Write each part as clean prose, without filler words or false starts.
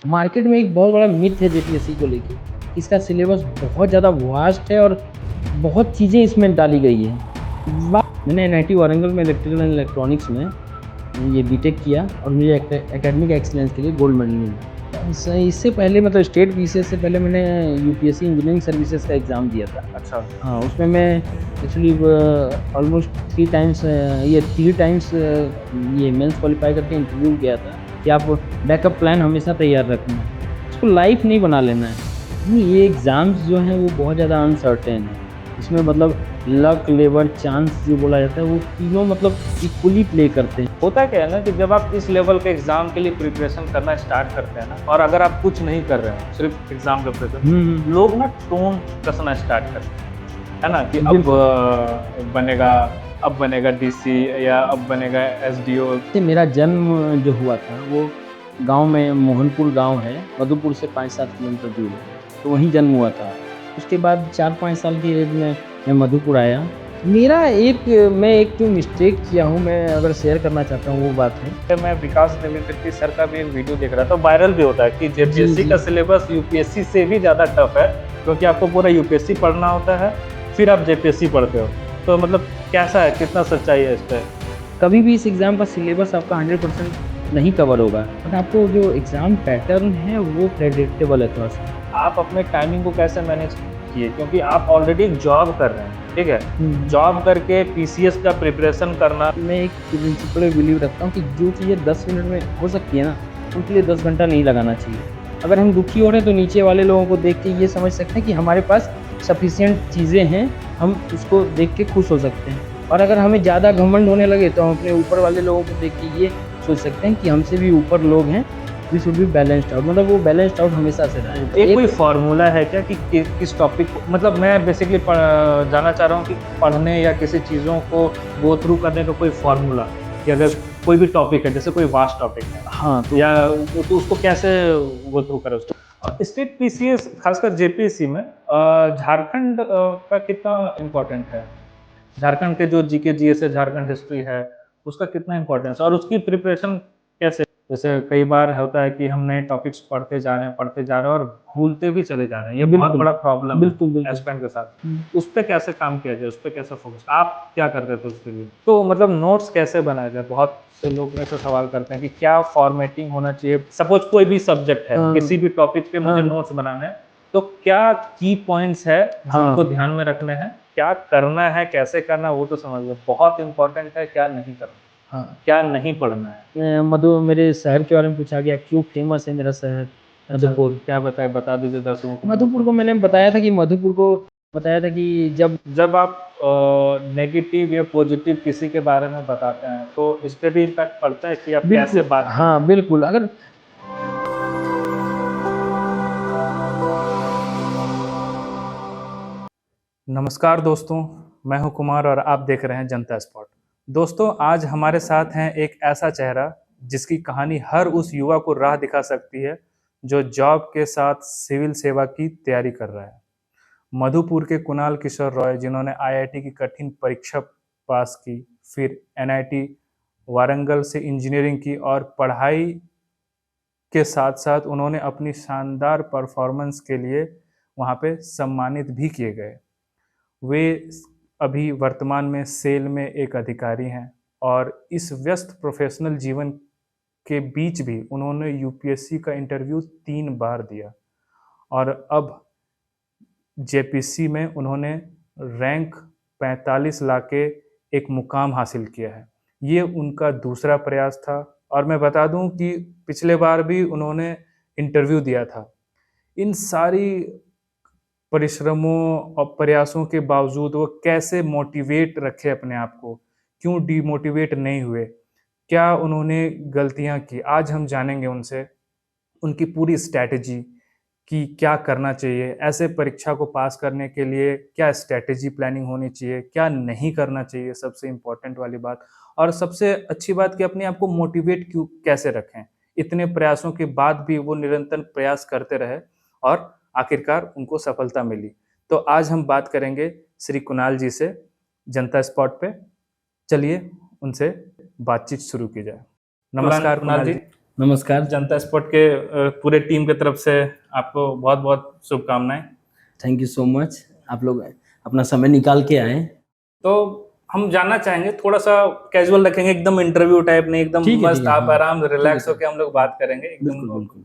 Market में एक बहुत बड़ा मिथ है जेपीएससी को लेके। इसका सिलेबस बहुत ज़्यादा वास्ट है और बहुत चीज़ें इसमें डाली गई है। मैंने एनआईटी वारंगल में इलेक्ट्रिकल एंड इलेक्ट्रॉनिक्स में ये बीटेक किया और मुझे एकेडमिक एक्सीलेंस के लिए गोल्ड मेडल मिला। इससे पहले मतलब स्टेट पीसीएस से पहले मैंने यूपीएससी इंजीनियरिंग सर्विसेज का एग्ज़ाम दिया था। अच्छा। हाँ, उसमें मैं एक्चुअली ऑलमोस्ट 3 टाइम्स ये मेंस क्वालीफाई करके इंटरव्यू गया था कि आप बैकअप प्लान हमेशा तैयार रखना है, इसको लाइफ नहीं बना लेना है। ये एग्ज़ाम्स जो हैं वो बहुत ज़्यादा अनसर्टेन है। इसमें मतलब लक, लेबर, चांस जो बोला जाता है वो तीनों मतलब इक्वली प्ले करते हैं। होता क्या है ना कि जब आप इस लेवल के एग्जाम के लिए प्रिपरेशन करना स्टार्ट करते हैं ना, और अगर आप कुछ नहीं कर रहे हो, सिर्फ एग्जाम का प्रिपरेशन, लोग ना टोन कसना स्टार्ट करते हैं, है ना, कि अब बनेगा डीसी या अब बनेगा एसडीओ। मेरा जन्म जो हुआ था वो गांव में, मोहनपुर गांव है, मधुपुर से 5-7 किलोमीटर दूर है, तो वहीं जन्म हुआ था। उसके बाद 4-5 साल की एज में मैं मधुपुर आया। मैं एक जो मिस्टेक किया हूँ, मैं अगर शेयर करना चाहता हूँ वो बात है। मैं विकास देवेंद्र सर का भी एक वीडियो देख रहा था, वायरल भी होता है कि जेपीएससी का सिलेबस यूपीएससी से भी ज़्यादा टफ है, क्योंकि आपको पूरा यूपीएससी पढ़ना होता है, फिर आप जेपीएससी पढ़ते हो। तो मतलब कैसा है, कितना सच्चाई है इस पर? कभी भी इस एग्ज़ाम का सिलेबस आपका 100% नहीं कवर होगा, बट आपको जो एग्ज़ाम पैटर्न है वो प्रेडिक्टेबल है थोड़ा सा। आप अपने टाइमिंग को कैसे मैनेज किए, क्योंकि आप ऑलरेडी एक जॉब कर रहे हैं, ठीक है, जॉब करके पीसीएस का प्रिपरेशन करना। मैं एक प्रिंसिपल में बिलीव रखता हूँ कि जो चीज़ें 10 मिनट में हो सकती है ना, उनके लिए 10 घंटा नहीं लगाना चाहिए। अगर हम दुखी हो रहे हैं तो नीचे वाले लोगों को देख के ये समझ सकते हैं कि हमारे पास सफिशिएंट चीज़ें हैं, हम उसको देख के खुश हो सकते हैं। और अगर हमें ज़्यादा घमंड होने लगे तो हम अपने ऊपर वाले लोगों को देख के ये सोच सकते हैं कि हमसे भी ऊपर लोग हैं, we should be balanced out, मतलब वो बैलेंस्ड आउट हमेशा से रहे। एक कोई फॉर्मूला है क्या कि किस टॉपिक को, मतलब मैं बेसिकली जानना चाह रहा हूँ कि पढ़ने या किसी चीज़ों को गो थ्रू करने का कोई फॉर्मूला, कि अगर कोई भी टॉपिक है, जैसे कोई वास्ट टॉपिक है, हाँ, या तो उसको कैसे गो थ्रू करें उसको। स्टेट पीसीएस खासकर जेपीएससी में झारखंड का कितना इम्पोर्टेंट है? झारखंड के जो जीके जीएस है, झारखंड हिस्ट्री है, उसका कितना इम्पोर्टेंस है और उसकी प्रिपरेशन कैसे? जैसे कई बार होता है कि हम नए टॉपिक्स पढ़ते जा रहे हैं और भूलते भी चले जा रहे हैं, ये बहुत बड़ा प्रॉब्लम है एस्पिरेंट के साथ। उस पर कैसे काम किया जाए, उस पर कैसे फोकस, आप क्या करते थे उसके लिए? तो मतलब नोट्स कैसे बनाया जाए? बहुत से लोग मेरे से सवाल करते हैं कि क्या फॉर्मेटिंग होना चाहिए। सपोज कोई भी सब्जेक्ट है, किसी भी टॉपिक पे मुझे नोट्स बनाने हैं, तो क्या की पॉइंट्स है जो हमको ध्यान में रखने हैं, क्या करना है, कैसे करना है, वो तो समझ लो। बहुत इंपॉर्टेंट है क्या नहीं करना, हाँ, क्या नहीं पढ़ना है। मेरे शहर के बारे में पूछा गया, क्यों फेमस है मेरा शहर मधुपुर। क्या बताए, बता दीजिए दर्शकों को। मधुपुर को मैंने बताया था कि जब आप नेगेटिव या पॉजिटिव किसी के बारे में बताते हैं तो इस पे भी इम्पैक्ट पड़ता है कि आप कैसे बात करते हैं। हाँ बिल्कुल, अगर नमस्कार दोस्तों, मैं हूं कुमार और आप देख रहे हैं जनता स्पॉट। दोस्तों, आज हमारे साथ हैं एक ऐसा चेहरा जिसकी कहानी हर उस युवा को राह दिखा सकती है जो जॉब के साथ सिविल सेवा की तैयारी कर रहा है। मधुपुर के कुणाल किशोर रॉय, जिन्होंने आईआईटी की कठिन परीक्षा पास की, फिर एनआईटी वारंगल से इंजीनियरिंग की और पढ़ाई के साथ साथ उन्होंने अपनी शानदार परफॉर्मेंस के लिए वहाँ पे सम्मानित भी किए गए। वे अभी वर्तमान में सेल में एक अधिकारी हैं और इस व्यस्त प्रोफेशनल जीवन के बीच भी उन्होंने यूपीएससी का इंटरव्यू 3 बार दिया और अब जेपीसी में उन्होंने रैंक 45 लाके एक मुकाम हासिल किया है। ये उनका दूसरा प्रयास था और मैं बता दूं कि पिछले बार भी उन्होंने इंटरव्यू दिया था। इन सारी परिश्रमों और प्रयासों के बावजूद वो कैसे मोटिवेट रखे अपने आप को, क्यों डिमोटिवेट नहीं हुए, क्या उन्होंने गलतियां की, आज हम जानेंगे उनसे उनकी पूरी स्ट्रैटेजी कि क्या करना चाहिए, ऐसे परीक्षा को पास करने के लिए क्या स्ट्रैटेजी प्लानिंग होनी चाहिए, क्या नहीं करना चाहिए, सबसे इम्पोर्टेंट वाली बात। और सबसे अच्छी बात कि अपने आप को मोटिवेट क्यों कैसे रखें, इतने प्रयासों के बाद भी वो निरंतर प्रयास करते रहे और आखिरकार उनको सफलता मिली। तो आज हम बात करेंगे श्री कुणाल जी से जनता स्पॉट पे। चलिए उनसे बातचीत शुरू की जाए। नमस्कार कुणाल जी। नमस्कार। जनता स्पोर्ट के पूरे टीम की तरफ से आपको बहुत बहुत शुभकामनाएं। Thank you so much. आप लोग अपना समय निकाल के आए। तो हम जानना चाहेंगे, थोड़ा सा कैजुअल रखेंगे, एकदम इंटरव्यू टाइप नहीं, एकदम ठीक है, ठीक मस्त है, आप हाँ। आराम से ठीक है, रिलैक्स ठीक होके हम लोग है। बात करेंगे बिल्कुल, एकदम। बिल्कुल।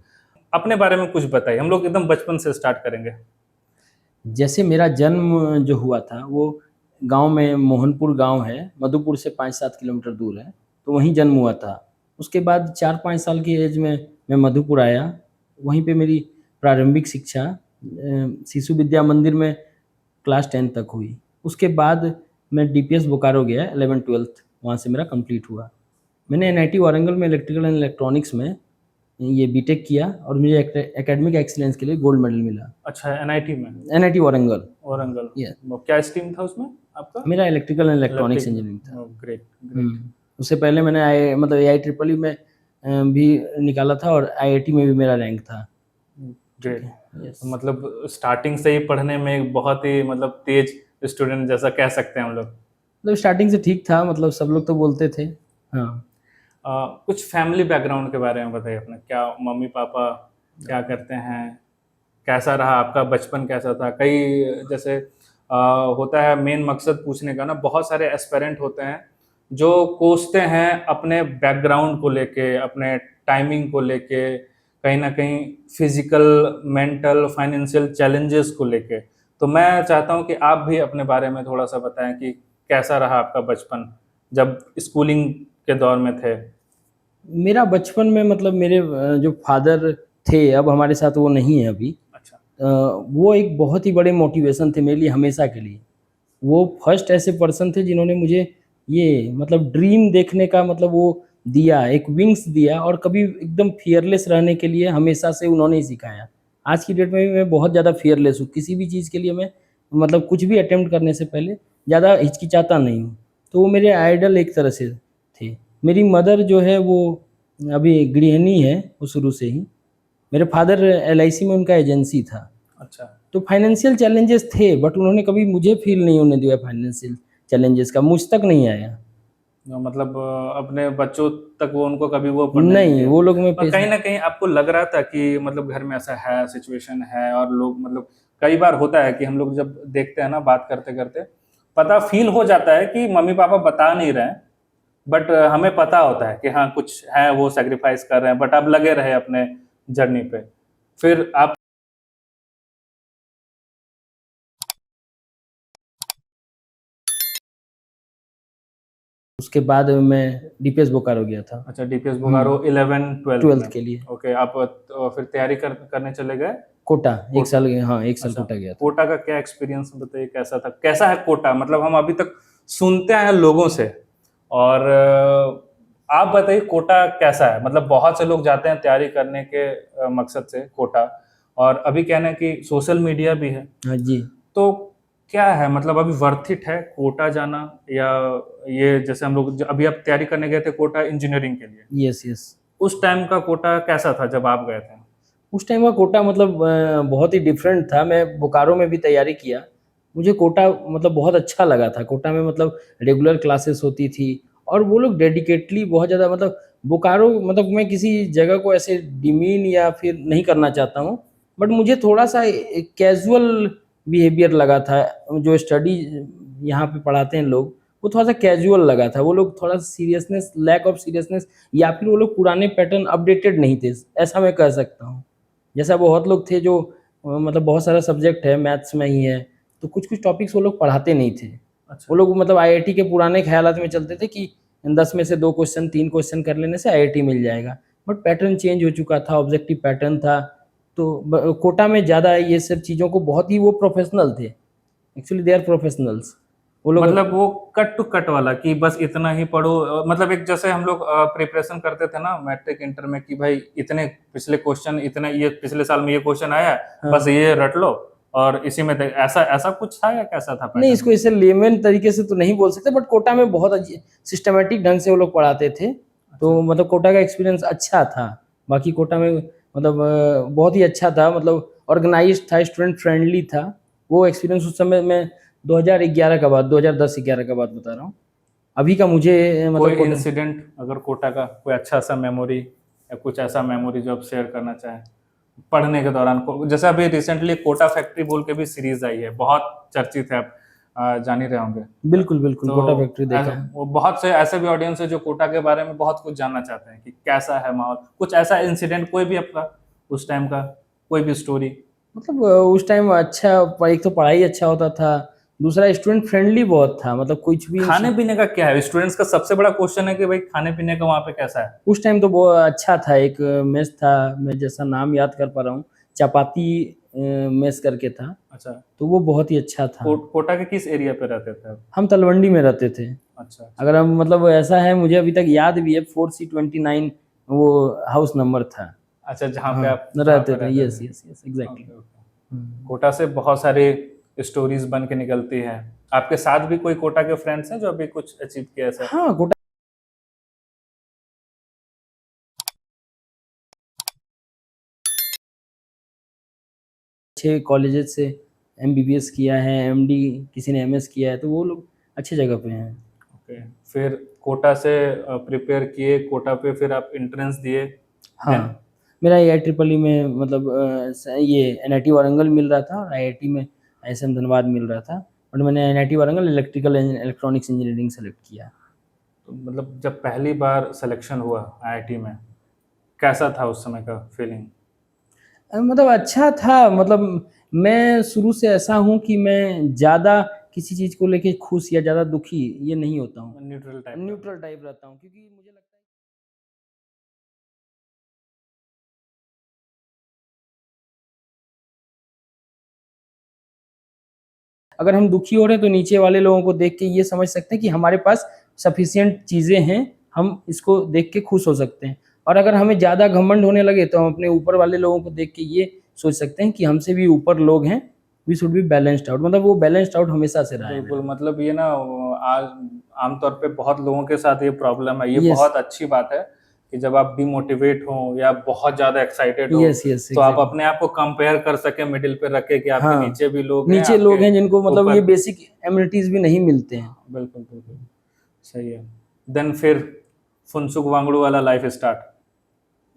अपने बारे में कुछ बताइए, हम लोग एकदम बचपन से स्टार्ट करेंगे। जैसे मेरा जन्म जो हुआ था वो गाँव में मोहनपुर गाँव है, मधुपुर से 5-7 किलोमीटर दूर है, तो वहीं जन्म हुआ था। उसके बाद 4-5 साल की एज में मैं मधुपुर आया, वहीं पे मेरी प्रारंभिक शिक्षा शिशु विद्या मंदिर में क्लास 10 तक हुई। उसके बाद मैं डीपीएस बोकारो गया 11th-12th वहाँ से मेरा कंप्लीट हुआ। मैंने एनआईटी वारंगल में इलेक्ट्रिकल एंड इलेक्ट्रॉनिक्स में ये बीटेक किया और मुझे एकेडमिक एक्सीलेंस के लिए गोल्ड मेडल मिला। अच्छा, एनआईटी में एनआईटी वारंगल। औरंगल। ये वो क्या स्ट्रीम था उसमें आपका? मेरा electrical and electronics electric. Engineering था। Great great. उससे पहले मैंने आई मतलब एआई ट्रिपल ई में भी निकाला था और आईआईटी में भी मेरा रैंक था। ठीक ग्रेट। है, यस। मतलब स्टार्टिंग से ही पढ़ने में एक बहुत ही मतलब तेज स्टूडेंट जैसा कह सकते हैं हम लोग। मतलब स्टार्टिंग से ठीक था, मतलब सब लोग तो बोलते थे। हाँ। कुछ फैमिली बैकग्राउंड के बारे में बताइए अपने, क्या मम्मी पापा क्या करते हैं, कैसा रहा आपका बचपन, कैसा था? कई जैसे होता है, मेन मकसद पूछने का ना, बहुत सारे एस्पेरेंट होते हैं जो कोसते हैं अपने बैकग्राउंड को लेके, अपने टाइमिंग को लेके, कहीं ना कहीं फिजिकल, मेंटल, फाइनेंशियल चैलेंजेस को लेके। तो मैं चाहता हूं कि आप भी अपने बारे में थोड़ा सा बताएं कि कैसा रहा आपका बचपन जब स्कूलिंग के दौर में थे। मेरा बचपन में मतलब मेरे जो फादर थे, अब हमारे साथ वो नहीं है अभी। अच्छा। वो एक बहुत ही बड़े मोटिवेशन थे मेरे लिए हमेशा के लिए। वो फर्स्ट ऐसे पर्सन थे जिन्होंने मुझे ये मतलब ड्रीम देखने का मतलब वो दिया, एक विंग्स दिया और कभी एकदम फ़ियरलेस रहने के लिए हमेशा से उन्होंने ही सिखाया। आज की डेट में भी मैं बहुत ज़्यादा फ़ियरलेस हूँ, किसी भी चीज़ के लिए मैं मतलब कुछ भी अटेम्प्ट करने से पहले ज़्यादा हिचकिचाता नहीं हूँ। तो वो मेरे आइडल एक तरह से थे। मेरी मदर जो है वो अभी गृहिणी है, वो शुरू से ही। मेरे फादर एलआईसी में उनका एजेंसी था। अच्छा। तो फाइनेंशियल चैलेंजेस थे बट उन्होंने कभी मुझे फ़ील नहीं होने दिया फाइनेंशियल चैलेंजेस का, मुझ तक नहीं आया। मतलब अपने बच्चों तक वो, उनको कभी वो पढ़ने नहीं नहीं, दिया। वो लोग में और कहीं पैसे ना कहीं आपको लग रहा था कि मतलब घर में ऐसा है, सिचुएशन है, और लोग मतलब कई बार होता है कि हम लोग जब देखते हैं ना, बात करते करते पता फील हो जाता है कि मम्मी पापा बता नहीं रहे हैं, बट हमें पता होता है कि हाँ कुछ है, वो सेक्रीफाइस कर रहे हैं, बट अब लगे रहे अपने जर्नी पे। फिर आप उसके बाद मैं डीपीएस बोकारो गया था। अच्छा, डीपीएस बोकारो 11 12 12th में। के लिए। ओके, आप फिर तैयारी करने चले गए कोटा 1 कोटा। साल हाँ, 1 साल अच्छा, कोटा गया था। कोटा का क्या एक्सपीरियंस बताइए, कैसा था, कैसा है कोटा? मतलब हम अभी तक सुनते हैं लोगों से, और आप बताइए कोटा कैसा है? मतलब बहुत से लोग जाते हैं तैयारी करने के मकसद से कोटा, और अभी कहना है कि सोशल मीडिया भी है, हाँ जी। तो क्या है मतलब अभी वर्थ इट है कोटा जाना? या ये जैसे हम लोग अभी आप तैयारी करने गए थे कोटा इंजीनियरिंग के लिए, यस, यस। उस टाइम का कोटा कैसा था जब आप गए थे? उस टाइम का कोटा मतलब बहुत ही डिफरेंट था। मैं बोकारो में भी तैयारी किया। मुझे कोटा मतलब बहुत अच्छा लगा था। कोटा में मतलब रेगुलर क्लासेस होती थी और वो लोग डेडिकेटली बहुत ज़्यादा मतलब बोकारो मतलब मैं किसी जगह को ऐसे डिमीन या फिर नहीं करना चाहता हूँ। बट मुझे थोड़ा-सा एक कैज़ुअल बिहेवियर लगा था। जो स्टडी यहाँ पे पढ़ाते हैं लोग, वो थोड़ा-सा कैज़ुअल लगा था। वो लोग थोड़ा सीरियसनेस लैक ऑफ सीरियसनेस या फिर वो लोग पुराने पैटर्न अपडेटेड नहीं थे, ऐसा मैं कह सकता हूँ। जैसा बहुत लोग थे जो मतलब बहुत सारा सब्जेक्ट है मैथ्स में ही है, तो कुछ-कुछ टॉपिक्स वो लोग पढ़ाते नहीं थे। वो अच्छा। लोग मतलब आईआईटी के पुराने ख़यालात में चलते थे कि 10 में से 2 क्वेश्चन 3 क्वेश्चन कर लेने से आईआईटी मिल जाएगा। बट पैटर्न चेंज हो चुका था, ऑब्जेक्टिव पैटर्न था। तो कोटा में ज़्यादा ये सब चीज़ों को बहुत ही वो प्रोफेशनल थे। Actually they are professionals. वो लोग मतलब वो कट टू कट वाला कि बस इतना ही पढ़ो, मतलब एक जैसे हम लोग प्रिपरेशन करते थे ना मैट्रिक इंटर में, कि भाई इतने पिछले क्वेश्चन, इतने ये पिछले साल में ये क्वेश्चन आया है, हाँ। बस ये रट लो और इसी में ऐसा ऐसा कुछ था या कैसा था नहीं, पैटर्न? इसको ऐसे लेमन तरीके से तो नहीं बोल सकते बट कोटा में बहुत सिस्टमैटिक ढंग से वो लोग पढ़ाते थे। तो अच्छा। मतलब कोटा का एक्सपीरियंस अच्छा था। बाकी कोटा में मतलब बहुत ही अच्छा था, मतलब ऑर्गेनाइज़्ड था, स्टूडेंट फ्रेंडली था। वो एक्सपीरियंस उस समय मैं 2011 का बात 2010-11 का बात बता रहा हूँ। अभी का मुझे कोई मतलब कोटा इंसिडेंट अगर कोटा का कोई अच्छा सा मेमोरी या कुछ ऐसा मेमोरी जो आप शेयर करना चाहें पढ़ने के दौरान जैसे अभी रिसेंटली कोटा फैक्ट्री बोल के भी सीरीज आई है, बहुत चर्चित है, आप जान ही रहे होंगे। बिल्कुल बिल्कुल, तो कोटा फैक्ट्री देखा है। वो बहुत से ऐसे भी ऑडियंस है जो कोटा के बारे में बहुत कुछ जानना चाहते हैं कि कैसा है माहौल, कुछ ऐसा इंसिडेंट कोई भी आपका उस टाइम का, कोई भी स्टोरी। मतलब उस टाइम अच्छा, एक तो पढ़ाई अच्छा होता था, दूसरा स्टूडेंट फ्रेंडली बहुत था, मतलब कुछ भी खाने पीने का क्या है, स्टूडेंट्स का सबसे बड़ा क्वेश्चन है कि भाई खाने पीने का वहाँ पे कैसा है। उस टाइम तो बहुत अच्छा था। एक मेस था, मैं जैसा नाम याद कर पा रहा हूँ, चपाती मेस करके था, अच्छा, तो वो बहुत ही अच्छा था। कोटा के किस एरिया पे रहते थे आप? हम तलवंडी में रहते थे। अच्छा, अगर हम मतलब ऐसा है, मुझे अभी तक याद भी है, 4C29 वो हाउस नंबर था। अच्छा, जहाँ पे हाँ, आप जहाँ रहते पे थे, रहते यस थे। Yes yes, exactly. Okay, okay. Kota से बहुत सारी स्टोरीज बन के निकलती है। आपके साथ भी कोई कोटा के फ्रेंड्स हैं जो अभी कुछ अचीव किया ऐसा? हाँ, कोटा अच्छे कॉलेजेस से MBBS किया है, MD किसी ने MS किया है, तो वो लोग अच्छी जगह पे हैं। ओके, फिर कोटा से प्रिपेयर किए, कोटा पे फिर आप एंट्रेंस दिए। हाँ, देन मेरा AIEEE में मतलब ये NIT वारंगल मिल रहा था, और IIT में ISM धनबाद मिल रहा था, बट मैंने NIT Warangal electrical and electronics engineering select किया। तो मतलब जब पहली बार सिलेक्शन हुआ आईआईटी में, कैसा था उस समय का फीलिंग? मतलब अच्छा था। मतलब मैं शुरू से ऐसा हूँ कि मैं ज़्यादा किसी चीज़ को लेके खुश या ज़्यादा दुखी ये नहीं होता हूँ। Neutral type? न्यूट्रल टाइप रहता हूँ, क्योंकि मुझे लगता है अगर हम दुखी हो रहे हैं तो नीचे वाले लोगों को देख के ये समझ सकते हैं कि हमारे पास सफिशिएंट चीज़ें हैं, हम इसको देख के खुश हो सकते हैं। और अगर हमें ज़्यादा घमंड होने लगे तो हम अपने ऊपर वाले लोगों को देख के ये सोच सकते हैं कि हमसे भी ऊपर लोग हैं, we should be balanced out. मतलब वो बैलेंस्ड आउट हमेशा से रहा है बिल्कुल, मेरा। मतलब ये ना आज आमतौर पे बहुत लोगों के साथ ये प्रॉब्लम है। ये यस बहुत अच्छी बात है कि जब आप डिमोटिवेट हो या बहुत ज़्यादा एक्साइटेड हो, यस यस, तो आप एग्जैक्टली। अपने आप को कंपेयर कर सकें, मिडिल पे रख के कि आपके हाँ, नीचे भी लोग हैं, नीचे लोग आपके हैं जिनको मतलब ये ऊपर। बेसिक एमिनिटीज़ भी नहीं मिलते हैं। बिल्कुल, बिल्कुल, सही है। देन फिर फुनसुक वांगडू वाला लाइफ स्टार्ट,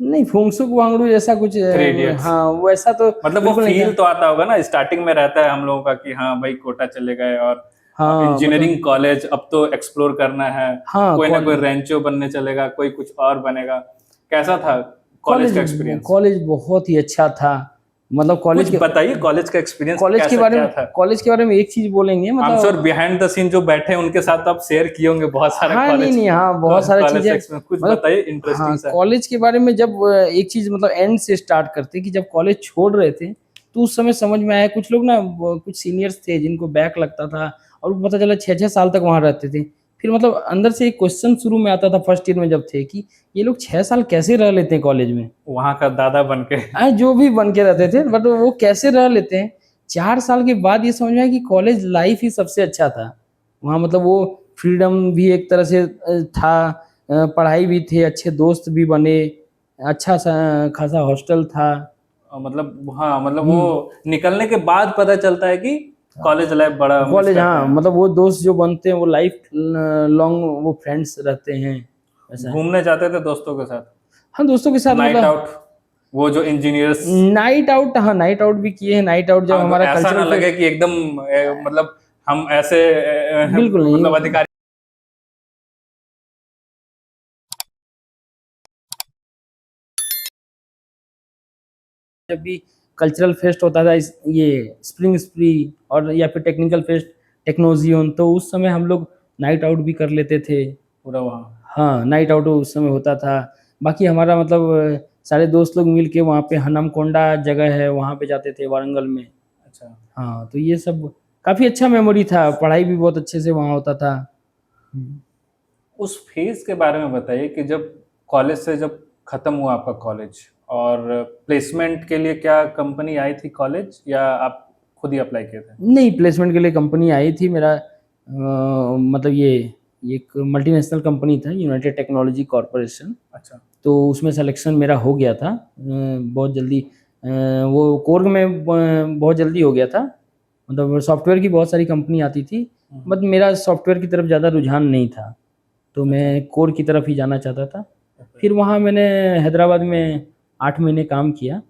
नहीं, फुंगसुक वांगडू जैसा कुछ थ्री इडियट्स। हाँ, वैसा तो मतलब वो बिल्कुल नहीं फील था। तो आता होगा ना, स्टार्टिंग में रहता है हम लोगों का कि हाँ भाई कोटा चले गए और हाँ, इंजीनियरिंग मतलब कॉलेज अब तो एक्सप्लोर करना है, हाँ, कोई ना कोई रेंचो बनने चलेगा, कोई कुछ और बनेगा। कैसा था कॉलेज कॉलेज का एक्सपीरियंस? कॉलेज बहुत ही अच्छा था। मतलब कुछ बताइए कॉलेज का एक्सपीरियंस कॉलेज के कैसा बारे क्या में था? कॉलेज के बारे में एक चीज़ बोलेंगे, आई एम श्योर मतलब बिहाइंड द सीन जो बैठे हैं उनके साथ आप शेयर किए होंगे बहुत सारा हाँ, नहीं, कॉलेज नहीं, हाँ, बहुत सारी कॉलेज चीज़ें एक्सपीरियंस, कुछ मतलब बताइए हाँ, इंटरेस्टिंग सा। कॉलेज के बारे में जब एक चीज़ मतलब एंड से स्टार्ट करते हैं कि जब कॉलेज छोड़ रहे थे, तो उस समय समझ में आया कुछ लोग ना कुछ सीनियर्स थे जिनको बैक लगता था, और वो पता चला 6-6 साल तक वहाँ रहते थे। फिर मतलब अंदर से एक क्वेश्चन शुरू में आता था फर्स्ट ईयर में जब थे कि ये लोग 6 साल कैसे रह लेते हैं कॉलेज में? वहाँ का दादा बन के जो भी बन के रहते थे, बट वो कैसे रह लेते हैं। 4 साल के बाद ये समझ में आया कि कॉलेज लाइफ ही सबसे अच्छा था। वहाँ मतलब वो फ्रीडम भी एक तरह से था, पढ़ाई भी थी, अच्छे दोस्त भी बने, अच्छा सा खासा हॉस्टल था। मतलब हाँ, मतलब वो हुँ, निकलने के बाद पता चलता है कि कॉलेज लाइफ बड़ा मिस कॉलेज करते हाँ, हैं। मतलब वो दोस्त जो बनते हैं वो लाइफ लॉन्ग वो फ्रेंड्स रहते हैं, ऐसा है। घूमने जाते थे दोस्तों के साथ, हाँ, दोस्तों के साथ नाइट मतलब आउट, वो जो इंजीनियर्स। नाइट आउट, हाँ, नाइट आउट भी किए हैं। नाइट आउट जब हाँ, तो हमारा ऐसा ना कल्चरल लगे फेस्ट कि एकदम मतलब हम ऐसे बिल्कुल नहीं, मतलब मतलब अधिकारी। जब भी कल्चरल फेस्ट होता था, ये स्प्रिंग स्प्री और या फिर टेक्निकल फेस्ट टेक्नोजियन, तो उस समय हम लोग नाइट आउट भी कर लेते थे। पूरा वहाँ। हाँ, नाइट आउट उस समय होता था। बाकी हमारा मतलब सारे दोस्त लोग मिल के वहाँ पे हनमकोंडा जगह है, वहाँ पे जाते थे वारंगल में। अच्छा, हाँ, तो ये सब काफ़ी अच्छा मेमोरी था, पढ़ाई भी बहुत अच्छे से वहाँ होता था। उस फेज के बारे में बताइए कि जब कॉलेज से जब खत्म हुआ आपका कॉलेज, और प्लेसमेंट के लिए क्या कंपनी आई थी कॉलेज, या आप खुद ही अप्लाई किए थे? नहीं, प्लेसमेंट के लिए कंपनी आई थी। मेरा मतलब ये एक मल्टीनेशनल कंपनी था, यूनाइटेड टेक्नोलॉजी कॉर्पोरेशन। अच्छा, तो उसमें सिलेक्शन मेरा हो गया था बहुत जल्दी। वो कोर्ग में बहुत जल्दी हो गया था। मतलब सॉफ्टवेयर की बहुत सारी कंपनी आती थी, बट मेरा सॉफ्टवेयर की तरफ ज़्यादा रुझान नहीं था, तो अच्छा, मैं कोर की तरफ ही जाना चाहता था। फिर वहाँ मैंने हैदराबाद में 8 महीने काम किया।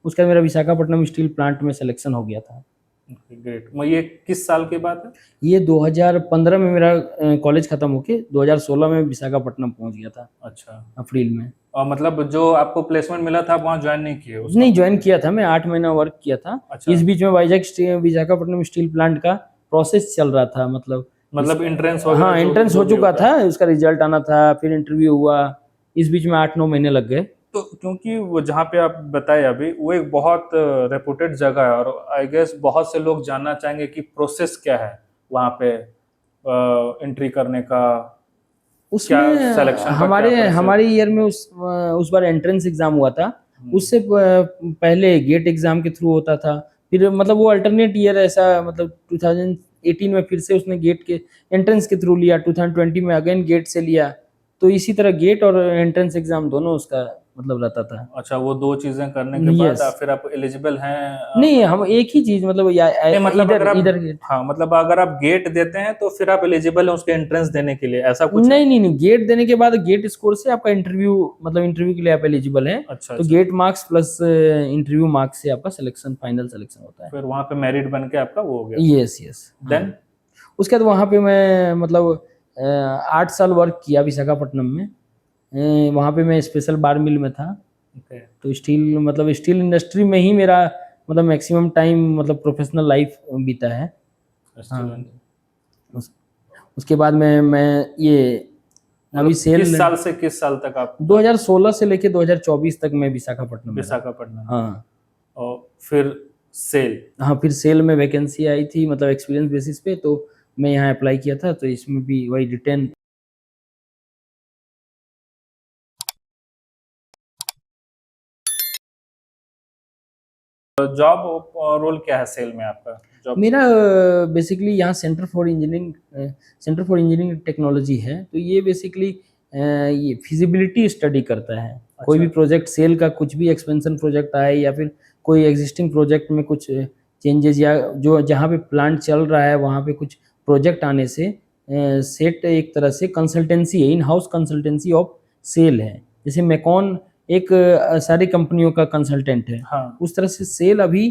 उसके बाद मेरा विशाखापट्टनम स्टील प्लांट में सिलेक्शन हो गया था। ग्रेट। ये किस साल की बात है? ये 2015 में मेरा कॉलेज खत्म होके 2016 में विशाखापट्टनम पहुंच गया था अच्छा। अप्रैल में। और मतलब जो आपको प्लेसमेंट मिला था आप वहाँ ज्वाइन नहीं किए उस नहीं, company ज्वाइन में? किया था मैं, 8 महीना वर्क किया था। अच्छा। इस बीच में विशाखापट्टनम स्टील प्लांट का प्रोसेस चल रहा था, मतलब एंट्रेंस वगैरह हाँ, एंट्रेंस हो चुका था, उसका रिजल्ट आना था, फिर इंटरव्यू हुआ। इस बीच में 8-9 महीने लग गए। तो क्योंकि वो जहाँ पे आप बताए अभी वो एक बहुत रेपुटेड जगह है और आई गेस बहुत से लोग जानना चाहेंगे कि प्रोसेस क्या है वहाँ पे एंट्री करने का, क्या उसमें सिलेक्शन का क्या हमारे प्रोसेस? हमारे ईयर में उस बार एंट्रेंस एग्जाम हुआ था। उससे पहले गेट एग्जाम के थ्रू होता था। फिर मतलब वो अल्टरनेट ईयर ऐसा, मतलब 2018 में फिर से उसने गेट के एंट्रेंस के थ्रू लिया, 2020 में अगेन गेट से लिया। तो इसी तरह गेट और एंट्रेंस एग्जाम दोनों उसका मतलब रहता था। अच्छा, वो दो चीजें करने के बाद यस। फिर आप एलिजिबल हैं? नहीं, हम एक ही चीज, मतलब नहीं मतलब अगर इधर आप, इधर गेट। हाँ मतलब अगर आप गेट देते हैं तो फिर आप एलिजिबल हैं उसके एंट्रेंस देने के लिए, ऐसा कुछ है? नहीं नहीं नहीं, गेट देने के बाद गेट स्कोर से आपका इंटरव्यू, मतलब इंटरव्यू के लिए आप एलिजिबल हैं। अच्छा तो अच्छा। Get marks plus interview marks से आपका सिलेक्शन, फाइनल सिलेक्शन होता है। फिर वहाँ पे मेरिट बन के आपका वो हो गया? Yes yes. देन? उसके बाद वहाँ पे मैं मतलब 8 साल वर्क किया विशाखापट्टनम में। वहाँ पे मैं स्पेशल बार मिल में था। ओके। तो स्टील इंडस्ट्री में ही मेरा मतलब मैक्सिमम टाइम, मतलब प्रोफेशनल लाइफ बीता है। हाँ। उस, उसके बाद मैं ये अभी किस सेल साल से किस साल तक आप 2016 से लेके 2024 तक मैं विशाखापट्टनम में रहा। विशाखापट्टनम? हाँ। और फिर सेल? हाँ, फिर सेल में वैकेंसी आई थी, मतलब एक्सपीरियंस बेसिस पे, तो मैं यहाँ अप्लाई किया था। तो इसमें भी वही रिटेन। जॉब रोल क्या है सेल में आपका जॉब? मेरा बेसिकली यहाँ सेंटर फॉर इंजीनियरिंग टेक्नोलॉजी है। तो ये बेसिकली ये फिजिबिलिटी स्टडी करता है। कोई भी प्रोजेक्ट सेल का, कुछ भी एक्सपेंशन प्रोजेक्ट आए या फिर कोई एग्जिस्टिंग प्रोजेक्ट में कुछ चेंजेस, या जो जहाँ पे प्लांट चल रहा है वहाँ पे कुछ प्रोजेक्ट आने से सेट एक तरह से कंसल्टेंसी है, in house consultancy of SAIL है। जैसे मैकॉन एक सारी कंपनियों का कंसल्टेंट है। हाँ। उस तरह से सेल अभी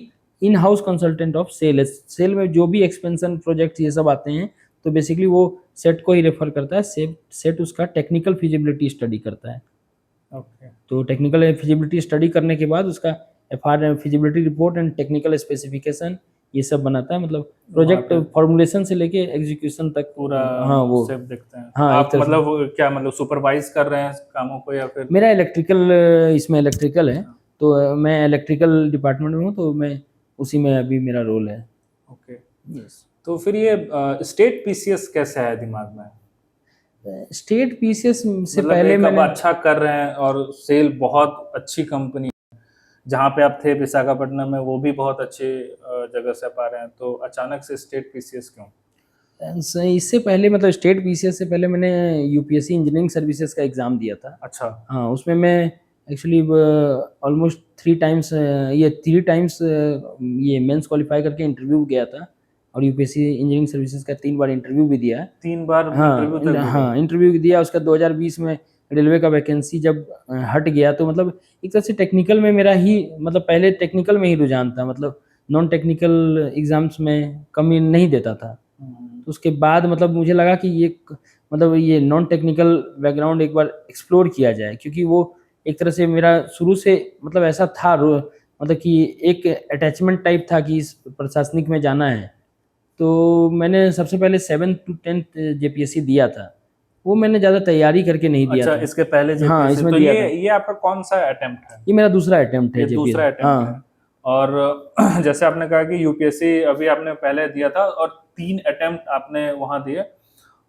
in house consultant of SAIL है। सेल में जो भी एक्सपेंशन प्रोजेक्ट ये सब आते हैं, तो बेसिकली वो सेट को ही रेफर करता है। सेट उसका टेक्निकल फिजिबिलिटी स्टडी करता है। ओके। तो टेक्निकल फिजिबिलिटी स्टडी करने के बाद उसका FR feasibility report and technical specification ये सब बनाता है। मतलब प्रोजेक्ट फॉर्मुलेशन से लेके एग्जीक्यूशन तक पूरा हाँ वो सब देखते हैं। हाँ, एक आप तरह से। मतलब क्या मतलब सुपरवाइज कर रहे हैं कामों को या फिर? मेरा इलेक्ट्रिकल, इसमें इलेक्ट्रिकल है। तो मैं इलेक्ट्रिकल डिपार्टमेंट में हूँ, तो मैं उसी में अभी मेरा रोल है। ओके। यस। तो फिर ये स्टेट पीसीएस कैसे आया दिमाग में? स्टेट पीसीएस से मतलब पहले एक अब मैंने अच्छा कर रहे हैं और सेल बहुत अच्छी कंपनी, जहाँ पे आप थे विशाखापट्टनम में वो भी बहुत अच्छे जगह से पा रहे हैं, तो अचानक से स्टेट पीसीएस क्यों? इससे पहले, मतलब स्टेट पीसीएस से पहले मैंने यूपीएससी इंजीनियरिंग सर्विसेज का एग्ज़ाम दिया था। अच्छा। हाँ, उसमें मैं एक्चुअली ऑलमोस्ट 3 टाइम्स ये मेंस क्वालिफाई करके इंटरव्यू गया था। और यूपीएससी इंजीनियरिंग सर्विसेज का 3 बार इंटरव्यू भी दिया है। 3 बार इंटरव्यू तक भी गए? हाँ, इंटरव्यू दिया। उसका 2020 में रेलवे का वैकेंसी जब हट गया, तो मतलब एक तरह से टेक्निकल में मेरा ही, मतलब पहले टेक्निकल में ही रुझान था। मतलब नॉन टेक्निकल एग्जाम्स में कमी नहीं देता था। तो उसके बाद मतलब मुझे लगा कि मतलब ये नॉन टेक्निकल बैकग्राउंड एक बार एक्सप्लोर किया जाए, क्योंकि वो एक तरह से मेरा शुरू से मतलब ऐसा था, मतलब कि एक अटैचमेंट टाइप था कि इस प्रशासनिक में जाना है। तो मैंने सबसे पहले 7th to 10th जेपीएससी दिया था। वो मैंने ज़्यादा तैयारी करके नहीं दिया अच्छा, था। इसके पहले हाँ, जेपीएससी इसमें तो दिया था। ये आपका कौन सा अटेम्प्ट है? ये मेरा दूसरा अटेम्प्ट है ये दूसरा जेपीएससी। अटेम्प्ट है। हाँ। और जैसे आपने कहा कि यूपीएससी अभी आपने पहले दिया था और 3 अटेम्प्ट आपने वहां दिए,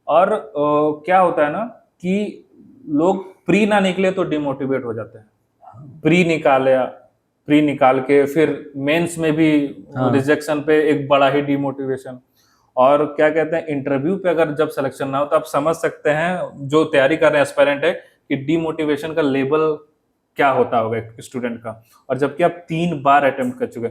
और क्या होता है ना कि लोग प्री ना निकले तो डिमोटिवेट हो जाते हैं। प्री निकाल के फिर मेंस में भी हाँ। रिजेक्शन पे एक बड़ा ही डिमोटिवेशन, और क्या कहते हैं इंटरव्यू पे अगर जब सिलेक्शन ना हो तो आप समझ सकते हैं जो तैयारी कर रहे हैं एस्पायरेंट है कि डिमोटिवेशन का लेवल क्या होता होगा एक स्टूडेंट का। और जबकि आप 3 बार अटेम्प्ट कर चुके,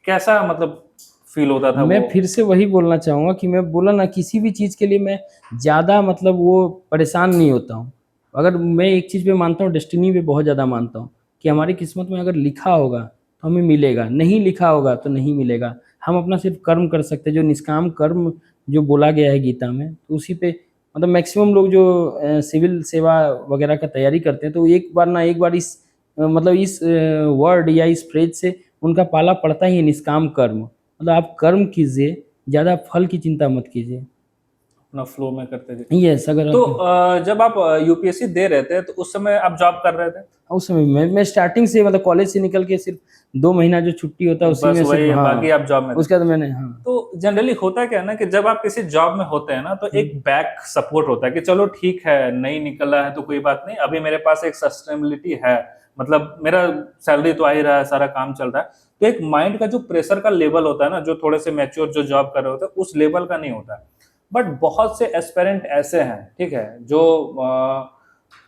कैसा मतलब फील होता था मैं वो? फिर से वही बोलना चाहूँगा कि मैं बोला ना, किसी भी चीज़ के लिए मैं ज़्यादा मतलब वो परेशान नहीं होता हूँ। अगर मैं एक चीज़ पे मानता हूँ, डेस्टिनी पे बहुत ज़्यादा मानता हूँ कि हमारी किस्मत में अगर लिखा होगा तो हमें मिलेगा, नहीं लिखा होगा तो नहीं मिलेगा। हम अपना सिर्फ कर्म कर सकते हैं, जो निष्काम कर्म जो बोला गया है गीता में, तो उसी पे मतलब मैक्सिमम लोग जो सिविल सेवा वगैरह का तैयारी करते हैं, तो एक बार ना एक बार इस मतलब इस वर्ड या इस फ्रेज से उनका पाला पड़ता ही है, निष्काम कर्म। मतलब आप कर्म कीजिए, ज़्यादा फल की चिंता मत कीजिए। अपना फ्लो में करते थे। यस, अगर तो आप जब आप यूपीएससी दे रहे थे तो उस समय आप जॉब कर रहे थे? उस समय मैं स्टार्टिंग से मतलब कॉलेज से निकल के सिर्फ 2 महीना जो छुट्टी होता है उसी बस में वही, सिर्फ, बाकी हाँ, आप जॉब में थे। उसके बाद मैंने, हाँ। तो जनरली होता क्या है ना कि जब आप किसी जॉब में होते हैं ना तो एक बैक सपोर्ट होता है कि चलो ठीक है, नहीं निकला है तो कोई बात नहीं, अभी मेरे पास एक सस्टेनेबिलिटी है, मतलब मेरा सैलरी तो आ ही रहा है, सारा काम चल रहा है। तो एक माइंड का जो प्रेशर का लेवल होता है ना, जो थोड़े से मैच्योर जो जॉब कर रहे होते हैं उस लेवल का नहीं होता है। बट बहुत से एस्पिरेंट ऐसे हैं, ठीक है, जो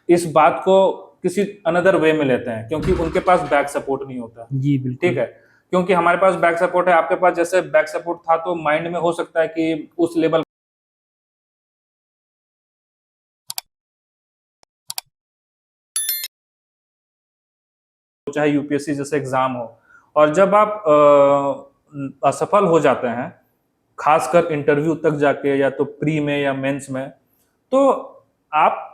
इस बात को किसी अनदर वे में लेते हैं क्योंकि उनके पास बैक सपोर्ट नहीं होता। जी, बिल्कुल। ठीक है, क्योंकि हमारे पास बैक सपोर्ट है, आपके पास जैसे बैक सपोर्ट था तो माइंड में हो सकता है कि उस लेवल, चाहे यूपीएससी जैसे एग्जाम हो, और जब आप असफल हो जाते हैं, खासकर इंटरव्यू तक जाके या तो प्री में या मेंस में, तो आप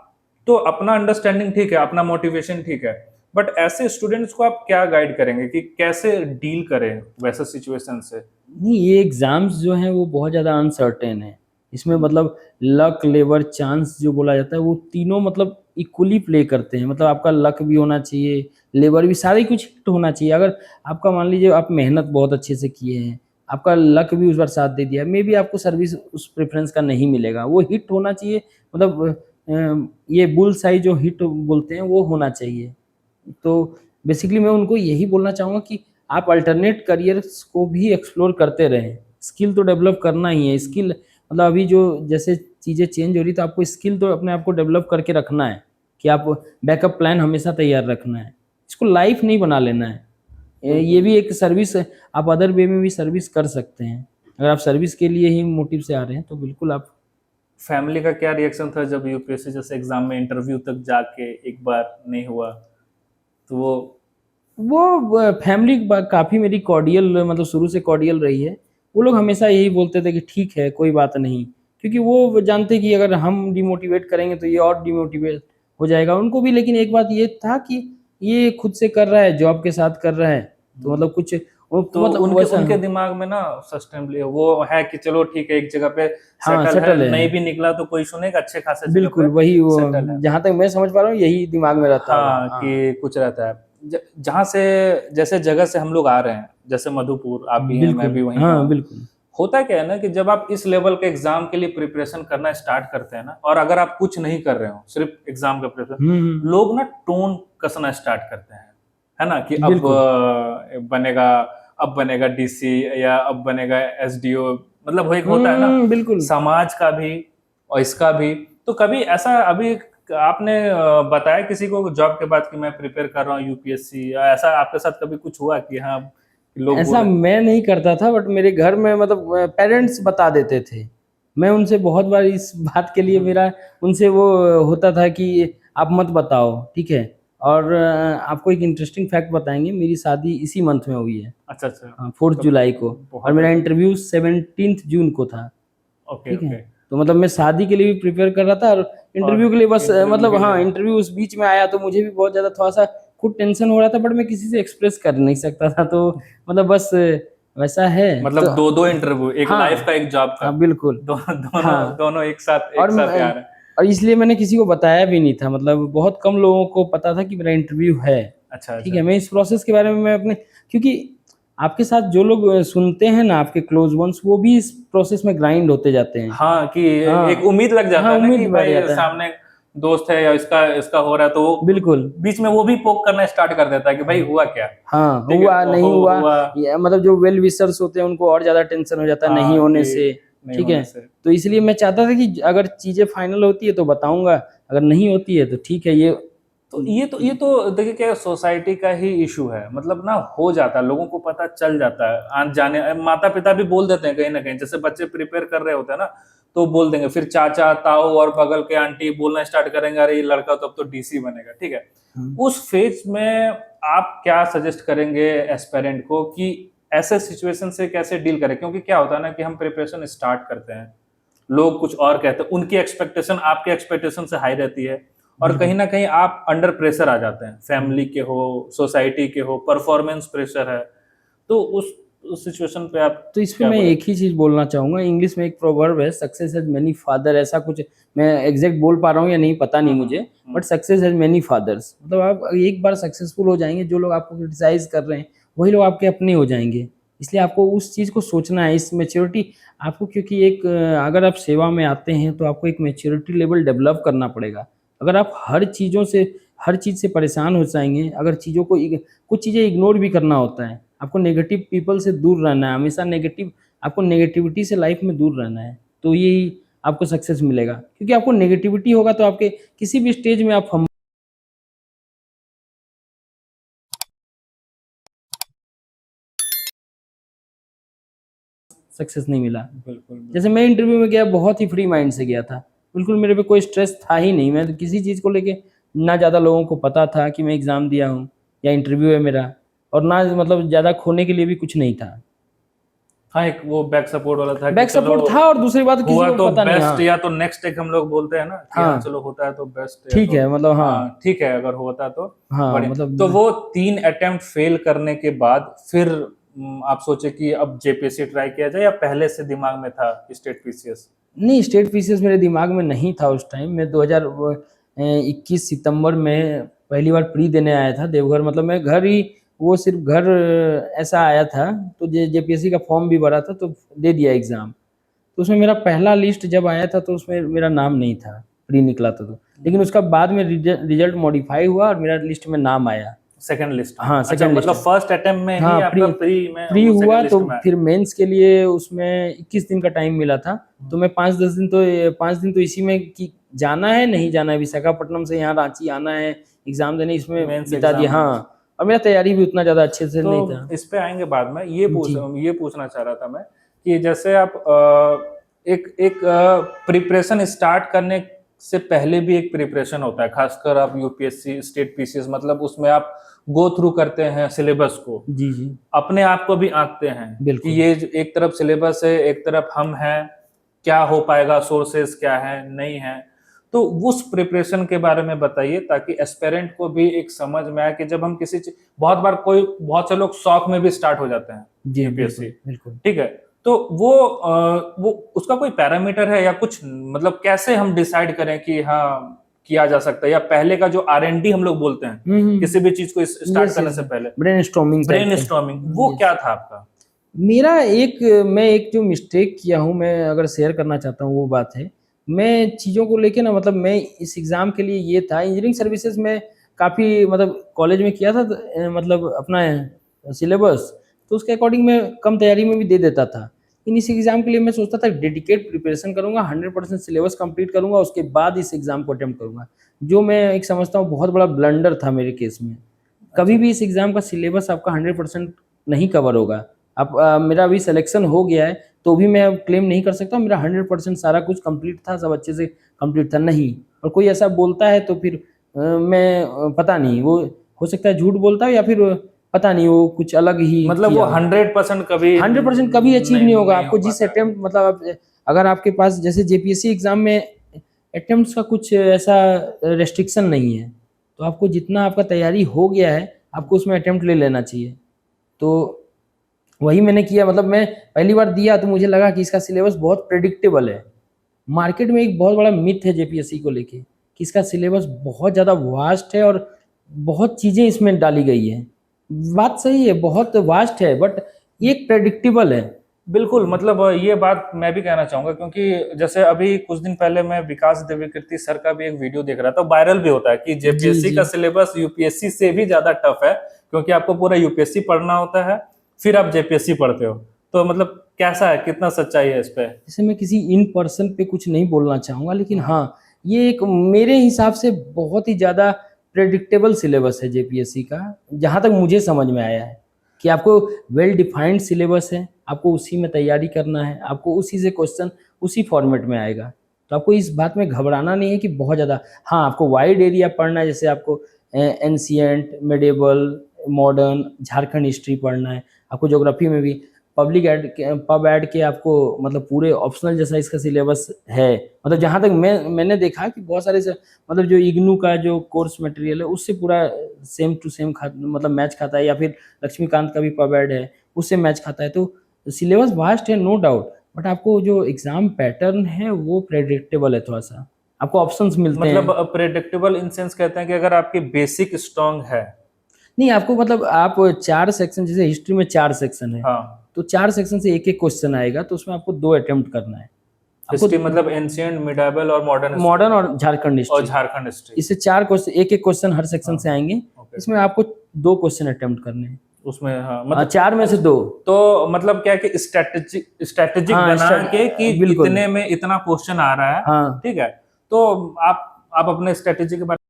तो अपना अंडरस्टैंडिंग ठीक है, अपना मोटिवेशन ठीक है, बट ऐसे स्टूडेंट्स को आप क्या गाइड करेंगे कि कैसे डील करें वैसे सिचुएशन से? नहीं, ये एग्ज़ाम्स जो हैं वो बहुत ज़्यादा अनसर्टेन है। इसमें मतलब लक, लेबर, चांस जो बोला जाता है वो तीनों मतलब इक्वली प्ले करते हैं। मतलब आपका लक भी होना चाहिए, लेबर भी, सारा ही कुछ हिट होना चाहिए। अगर आपका मान लीजिए आप मेहनत बहुत अच्छे से किए हैं, आपका लक भी उस बार साथ दे दिया, मेबी आपको सर्विस उस प्रेफ़रेंस का नहीं मिलेगा। वो हिट होना चाहिए, मतलब ये बुल्स आई जो हिट बोलते हैं वो होना चाहिए। तो बेसिकली मैं उनको यही बोलना चाहूँगा कि आप अल्टरनेट करियर्स को भी एक्सप्लोर करते रहें। स्किल तो डेवलप करना ही है। स्किल मतलब अभी जो जैसे चीज़ें चेंज हो रही, तो आपको स्किल तो अपने आप को डेवलप करके रखना है कि आप बैकअप प्लान हमेशा तैयार रखना है। इसको लाइफ नहीं बना लेना है। ये भी एक सर्विस है, आप अदर वे में भी सर्विस कर सकते हैं। अगर आप सर्विस के लिए ही मोटिव से आ रहे हैं तो बिल्कुल आप। फैमिली का क्या रिएक्शन था जब यूपीएससी जैसे एग्जाम में इंटरव्यू तक जाके एक बार नहीं हुआ तो वो फैमिली काफ़ी मेरी कॉर्डियल, मतलब शुरू से कॉर्डियल रही है। वो लोग हमेशा यही बोलते थे कि ठीक है, कोई बात नहीं। क्योंकि वो जानते कि अगर हम डिमोटिवेट करेंगे तो ये और डिमोटिवेट हो जाएगा उनको भी। लेकिन एक बात ये था कि ये खुद से कर रहा है, जॉब के साथ कर रहा है, तो मतलब कुछ वो तो मतलब उनके वैसा, उनके दिमाग में ना सस्टेनेबली वो है कि चलो ठीक है, एक जगह पे हाँ, सेटल है, सेटल है। नहीं भी निकला तो कोई सुनेगा, अच्छे खासे जगह बिल्कुल, पे वही वो सेटल है। जहाँ तक मैं समझ पा रहा हूँ यही दिमाग में रहता होगा। हाँ, हाँ, कि कुछ रहता है। जहाँ से, जैसे जगह से हम लोग आ रहे हैं, जैसे मधुपुर, आप भी हैं, मैं बिल्कुल। भी वहीं का हाँ, हूँ। बिल्कुल। होता क्या है ना कि जब आप इस लेवल के एग्जाम के लिए प्रिपरेशन करना स्टार्ट करते हैं ना, और अगर आप कुछ नहीं कर रहे हो, सिर्फ एग्जाम का प्रिपरेशन, हुँ। लोग ना टोन कसना स्टार्ट करते हैं, है ना, कि बिल्कुल। बनेगा अब बनेगा डीसी या अब बनेगा एसडीओ, मतलब वो एक होता है ना, बिल्कुल। समाज का भी और इसका भी। तो कभी ऐसा अभी आपने बताया किसी को जॉब के बाद कि मैं प्रिपेयर कर रहा हूँ यूपीएससी, या ऐसा आपके साथ कभी कुछ हुआ कि हाँ लोग ऐसा बोले? मैं नहीं करता था, बट मेरे घर में मतलब पेरेंट्स बता देते थे। मैं उनसे बहुत बार इस बात के लिए मेरा उनसे वो होता था कि आप मत बताओ, ठीक है? और आपको एक इंटरेस्टिंग फैक्ट बताएँगे, मेरी शादी इसी मंथ में हुई है। अच्छा, अच्छा। हाँ, 4th तब जुलाई को, और बहुत मेरा अच्छा। इंटरव्यू 17th जून को था। ओके, ठीक है? ओके। तो मतलब मैं शादी के लिए भी प्रिपेयर कर रहा था, और और इंटरव्यू के लिए बस इंटरव्यू मतलब के हाँ, लिए इंटरव्यू उस बीच में आया तो मुझे भी बहुत ज़्यादा थोड़ा-सा खुद टेंशन हो रहा था, बट मैं किसी से एक्सप्रेस कर नहीं सकता था, तो मतलब बस वैसा है। तो मतलब 2-2 इंटरव्यू, एक लाइफ का, हाँ, एक जॉब का। हाँ, बिल्कुल। दोनों हाँ, दोनों और एक साथ मैं यार हैं। और इसलिए मैंने किसी को बताया भी नहीं था, मतलब बहुत कम लोगों को पता था कि मेरा इंटरव्यू है। अच्छा, ठीक अच्छा। है? मैं इस प्रोसेस के बारे में मैं अपने, क्योंकि आपके साथ जो लोग सुनते हैं ना, आपके क्लोज़ वन्स, वो भी इस प्रोसेस में ग्राइंड होते जाते हैं। हाँ, कि एक हाँ, उम्मीद लग जाता हाँ, है ना कि उम्मीद बढ़ भाई जाता है। सामने दोस्त है या इसका इसका हो रहा है, तो वो बिल्कुल। बीच में वो भी पोक करना स्टार्ट कर देता है कि भाई हुआ क्या? हाँ, ठीक है, हुआ, नहीं हो हुआ, हुआ या मतलब जो वेल विशर्स होते हैं उनको और ज़्यादा टेंशन हो जाता है नहीं हाँ, होने से, कि नहीं ठीक होने है? से। तो इसलिए मैं चाहता था कि अगर चीज़ें फाइनल होती है तो बताऊँगा, अगर नहीं होती है तो ठीक है, ये ये तो देखिए क्या सोसाइटी का ही इशू है, मतलब ना हो जाता है, लोगों को पता चल जाता है, आन जाने माता पिता भी बोल देते हैं कहीं ना कहीं, जैसे बच्चे प्रिपेयर कर रहे होते हैं ना, तो बोल देंगे, फिर चाचा ताऊ और बगल के आंटी बोलना स्टार्ट करेंगे, अरे ये लड़का तो अब तो डीसी बनेगा, ठीक है। उस फेज में आप क्या सजेस्ट करेंगे एस्पेरेंट को कि ऐसे सिचुएशन से कैसे डील करें, क्योंकि क्या होता है ना कि हम प्रिपरेशन स्टार्ट करते हैं, लोग कुछ और कहते हैं, उनकी एक्सपेक्टेशन आपके एक्सपेक्टेशन से हाई रहती है, और कहीं ना कहीं आप अंडर प्रेशर आ जाते हैं, फैमिली के हो, सोसाइटी के हो, परफॉर्मेंस प्रेशर है, तो उस सिचुएशन पे आप तो इस पे क्या मैं बोलेंगे? एक ही चीज बोलना चाहूंगा, इंग्लिश में एक प्रोवर्ब है, सक्सेस हैज मेनी फादर, ऐसा कुछ मैं एग्जैक्ट बोल पा रहा हूँ या नहीं पता नहीं मुझे, but success has many fathers, मतलब आप एक बार सक्सेसफुल हो जाएंगे, जो लोग आपको क्रिटिसाइज कर रहे हैं वही लोग आपके अपने हो जाएंगे। इसलिए आपको उस चीज को सोचना है, इस मेच्योरिटी आपको, क्योंकि एक अगर आप सेवा में आते हैं तो आपको एक मेच्योरिटी लेवल डेवलप करना पड़ेगा। अगर आप हर चीज से परेशान हो जाएंगे, अगर चीज़ों को कुछ चीज़ें इग्नोर भी करना होता है, आपको नेगेटिव पीपल से दूर रहना है, हमेशा आपको नेगेटिविटी से लाइफ में दूर रहना है, तो यही आपको सक्सेस मिलेगा, क्योंकि आपको नेगेटिविटी होगा तो आपके किसी भी स्टेज में आप सक्सेस नहीं मिला। बिल्कुल जैसे मैं इंटरव्यू में गया, बहुत ही फ्री माइंड से गया था, बिल्कुल मेरे पे कोई स्ट्रेस था ही नहीं, मैं तो किसी चीज़ को लेके ना ज़्यादा लोगों को पता था कि मैं एग्ज़ाम दिया हूँ या इंटरव्यू है मेरा, और ना मतलब ज़्यादा खोने के लिए भी कुछ नहीं था। हाँ, एक वो बैक सपोर्ट वाला था कि बैक चलो सपोर्ट था, और दूसरी बात किसी हुआ को तो पता नहीं। बेस्ट, हाँ या तो नेक्स्ट एक हम लोग बोलते हैं ना कि हाँ हाँ चलो होता है तो बेस्ट, या ठीक तो है, मतलब हाँ हाँ ठीक है अगर होता तो हाँ बढ़िया। मतलब तो वो 3 अटेम्प्ट फेल करने के बाद फिर आप सोचे कि अब जेपीएससी ट्राई किया जाए, या पहले से दिमाग में था स्टेट पीसीएस? नहीं, स्टेट पीसीएस मेरे दिमाग में नहीं था उस टाइम। मैं 2021 सितंबर में पहली बार प्री देने आया था देवघर, मतलब मैं घर ही, वो सिर्फ घर ऐसा आया था, तो जेपीएससी का फॉर्म भी भरा था तो दे दिया एग्ज़ाम। तो उसमें मेरा पहला लिस्ट जब आया था तो उसमें मेरा नाम नहीं था, प्री निकला था तो, लेकिन उसका बाद में रिजल्ट मॉडिफाई हुआ और मेरा लिस्ट में नाम आया। सेकंड लिस्ट में? हाँ अच्छा, सेकंड लिस्ट मतलब में। फर्स्ट अटेम्प्ट में ही हाँ आपका प्री में फ्री वो हुआ, सेकंड लिस्ट तो में आया? फिर मेंस के लिए उसमें 21 दिन का टाइम मिला था, तो मैं 5 दिन तो इसी में कि जाना है नहीं जाना है, विशाखापट्टनम से यहाँ रांची आना है एग्जाम देने, इसमें मेंस बिता दिया। एग्जाम। हाँ, और मेरा तैयारी भी उतना ज़्यादा अच्छे से नहीं था। तो इस पे आएंगे बाद में, जी ये पूछना चाह रहा था मैं कि जैसे आप एक एक प्रिपरेशन स्टार्ट करने से पहले भी एक प्रिपरेशन होता है, खासकर आप यूपीएससी स्टेट पीसीएस, मतलब उसमें आप गो थ्रू करते हैं सिलेबस को, जी जी अपने आप को भी आंकते हैं कि बिल्कुल। ये एक तरफ सिलेबस है, एक तरफ हम हैं, क्या हो पाएगा, सोर्सेस क्या है नहीं है, तो उस प्रिपरेशन के बारे में बताइए, ताकि एस्पेरेंट को भी एक समझ में आए कि जब हम किसी चीज, बहुत से लोग शौक में भी स्टार्ट हो जाते हैं जी यूपीएससी, बिल्कुल बिल्कुल। ठीक है, तो वो उसका कोई पैरामीटर है या कुछ, मतलब कैसे हम डिसाइड करें कि हाँ किया जा सकता है, या पहले का जो आरएनडी हम लोग बोलते हैं किसी भी चीज को स्टार्ट करने से पहले, ब्रेनस्टॉर्मिंग टाइप ब्रेन का। स्टॉर्मिंग, वो Yes. क्या था आपका? मैं एक जो मिस्टेक किया हूँ, मैं अगर शेयर करना चाहता हूँ वो बात है, मैं चीज़ों को लेके ना, मतलब मैं इस एग्ज़ाम के लिए ये था, इंजीनियरिंग सर्विसेज में काफ़ी मतलब कॉलेज में किया था तो, मतलब अपना सिलेबस, तो उसके अकॉर्डिंग मैं कम तैयारी में भी दे देता था। लेकिन इस एग्ज़ाम के लिए मैं सोचता था डेडिकेट प्रिपरेशन करूँगा, 100% सिलेबस कंप्लीट करूँगा, उसके बाद इस एग्ज़ाम को अटेम्प्ट करूँगा, जो मैं एक समझता हूँ बहुत बड़ा ब्लंडर था मेरे केस में। कभी भी इस एग्ज़ाम का सिलेबस आपका 100% नहीं कवर होगा। अब मेरा अभी सिलेक्शन हो गया है, तो भी मैं अब क्लेम नहीं कर सकता मेरा 100% सारा कुछ कंप्लीट था, सब अच्छे से कंप्लीट था, नहीं। और कोई ऐसा बोलता है तो फिर पता नहीं, वो हो सकता है झूठ बोलता है, या फिर पता नहीं वो कुछ अलग ही मतलब किया वो 100% कभी 100% कभी अचीव नहीं होगा। नहीं आपको हो जिस पाता है। अटेम्प्ट, मतलब अगर आपके पास जैसे जेपीएससी एग्ज़ाम में अटेम्प्ट्स का कुछ ऐसा रेस्ट्रिक्शन नहीं है, तो आपको जितना आपका तैयारी हो गया है, आपको उसमें अटेम्प्ट ले लेना चाहिए। तो वही मैंने किया, मतलब मैं पहली बार दिया तो मुझे लगा कि इसका सिलेबस बहुत प्रेडिक्टेबल है। मार्केट में एक बहुत बड़ा मिथ है जेपीएससी को लेके कि इसका सिलेबस बहुत ज़्यादा वास्ट है और बहुत चीज़ें इसमें डाली गई हैं। बात सही है, बहुत वास्ट है, बट ये प्रेडिक्टेबल है। बिल्कुल, मतलब ये बात मैं भी कहना चाहूंगा, क्योंकि जैसे अभी कुछ दिन पहले मैं विकास देवीकृति सर का भी एक वीडियो देख रहा था, वायरल भी होता है कि जी जेपीएससी जी का सिलेबस यूपीएससी से भी ज्यादा टफ है, क्योंकि आपको पूरा यूपीएससी पढ़ना होता है, फिर आप जेपीएससी पढ़ते हो, तो मतलब कैसा है, कितना सच्चाई है इस पे? जैसे मैं किसी इन पर्सन पे कुछ नहीं बोलना चाहूँगा, लेकिन हाँ, ये एक मेरे हिसाब से बहुत ही ज़्यादा प्रेडिक्टेबल सिलेबस है जेपीएससी का, जहाँ तक मुझे समझ में आया है कि आपको वेल डिफाइंड सिलेबस है, आपको उसी में तैयारी करना है, आपको उसी से क्वेश्चन उसी फॉर्मेट में आएगा। तो आपको इस बात में घबराना नहीं है कि बहुत ज़्यादा, हाँ आपको वाइड एरिया पढ़ना है, जैसे आपको ancient, medieval, modern, Jharkhand history पढ़ना है, आपको ज्योग्राफी में भी पब्लिक एड पब एड के आपको मतलब पूरे ऑप्शनल जैसा इसका सिलेबस है। मतलब जहाँ तक मैंने देखा कि बहुत सारे से मतलब जो इग्नू का जो कोर्स मटेरियल है उससे पूरा सेम टू सेम मतलब मैच खाता है, या फिर लक्ष्मीकांत का भी पब एड है उससे मैच खाता है। तो सिलेबस वास्ट है नो डाउट, बट आपको जो एग्जाम पैटर्न है वो प्रेडिक्टेबल है, थोड़ा सा आपको ऑप्शंस मिलते हैं। मतलब प्रेडिक्टेबल इन सेंस कहते हैं कि अगर आपकी बेसिक स्ट्रांग है। नहीं आपको मतलब आप 4 सेक्शन, जैसे हिस्ट्री में 4 सेक्शन है, हाँ, तो 4 सेक्शन से एक एक क्वेश्चन आएगा, तो उसमें आपको 2 अटेम्प्ट करना है। आपको हिस्ट्री मतलब एंशिएंट, मिडाइवल और मॉडर्न मॉडर्न और झारखंड और हिस्ट्री, झारखंड हिस्ट्री। इससे 4 क्वेश्चन, एक एक क्वेश्चन हर सेक्शन से हाँ, आएंगे। ओके। इसमें आपको 2 क्वेश्चन अटेम्प्ट करने हैं। उसमें हाँ हाँ, मतलब 4 में से 2। तो मतलब क्या है कि स्ट्रेटेजिक हाँ बना के कि बिल्कुल। इतने में इतना क्वेश्चन आ रहा है, हाँ ठीक है। तो आप अपने स्ट्रेटेजी के बारे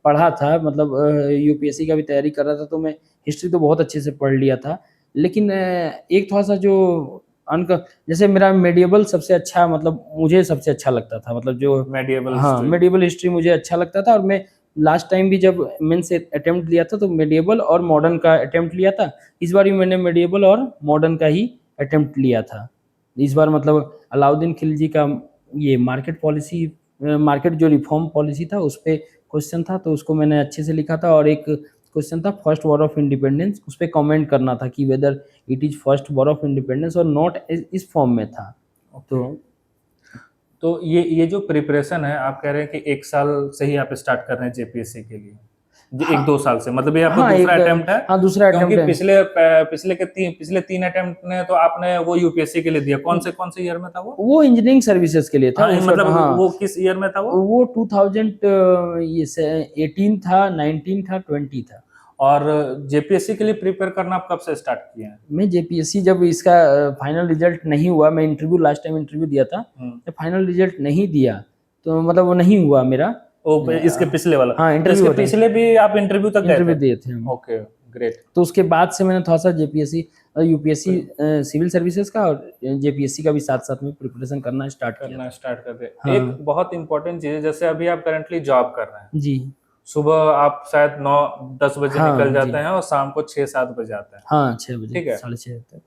पढ़ा था, मतलब यूपीएससी का भी तैयारी कर रहा था, तो मैं हिस्ट्री तो बहुत अच्छे से पढ़ लिया था। लेकिन एक थोड़ा सा जो अनक जैसे मेरा मेडिएवल सबसे अच्छा, मतलब मुझे सबसे अच्छा लगता था, मतलब जो मेडिएवल हाँ हिस्ट्री। मेडिएवल हिस्ट्री मुझे अच्छा लगता था। और मैं लास्ट टाइम भी जब मेंस से अटेम्प्ट लिया था तो मेडिएवल और मॉडर्न का अटेम्प्ट लिया था। इस बार भी मैंने मेडिएवल और मॉडर्न का ही अटेम्प्ट लिया था। इस बार मतलब अलाउद्दीन खिलजी का ये मार्केट पॉलिसी, मार्केट जो रिफॉर्म पॉलिसी था उस पे क्वेश्चन था, तो उसको मैंने अच्छे से लिखा था। और एक क्वेश्चन था फर्स्ट वॉर ऑफ इंडिपेंडेंस, उस पर कमेंट करना था कि whether it is first war of independence और नॉट इस फॉर्म में था। तो तो ये जो प्रिपरेशन है, आप कह रहे हैं कि 1 साल से ही आप स्टार्ट कर रहे हैं जेपीएससी के लिए, हाँ 1-2 साल से, मतलब ये आपका हाँ दूसरा एक अटेम्प्ट है। हाँ दूसरा क्योंकि अटेम्प्ट है। पिछले 3 अटेम्प्ट ने तो आपने वो यूपीएससी के लिए दिया। कौन से ईयर में था वो? वो इंजीनियरिंग सर्विसेज के लिए था हाँ उस वक्त। मतलब हाँ वो किस ईयर में था वो? वो 2000 ये 18 था, 19 था, 20 था। और जेपीएससी के लिए प्रिपेयर करना आप कब से स्टार्ट किए हैं? मैं जेपीएससी जब इसका फाइनल रिजल्ट नहीं हुआ, मैं इंटरव्यू लास्ट टाइम इंटरव्यू दिया था, जब फाइनल रिजल्ट नहीं दिया तो मतलब वो नहीं हुआ मेरा। इसके पिछले वाला? हाँ तो इंटरव्यू इसके होता है, पिछले भी आप इंटरव्यू तक गए इंटरव्यू थे? दिए थे हम। Okay, great. तो उसके बाद से मैंने थोड़ा सा जेपीएससी और यूपीएससी सिविल सर्विसेज का और जेपीएससी का भी साथ साथ में प्रिपरेशन करना स्टार्ट किया करना था। स्टार्ट कर दे। हाँ एक बहुत इंपॉर्टेंट चीज है, जैसे अभी आप करंटली जॉब कर रहे हैं, जी। सुबह आप शायद 9-10 बजे निकल हाँ जाते जी। हैं और शाम को 6-7 बजे आते हैं, हाँ 6 बजे, ठीक है। 6:30 तक।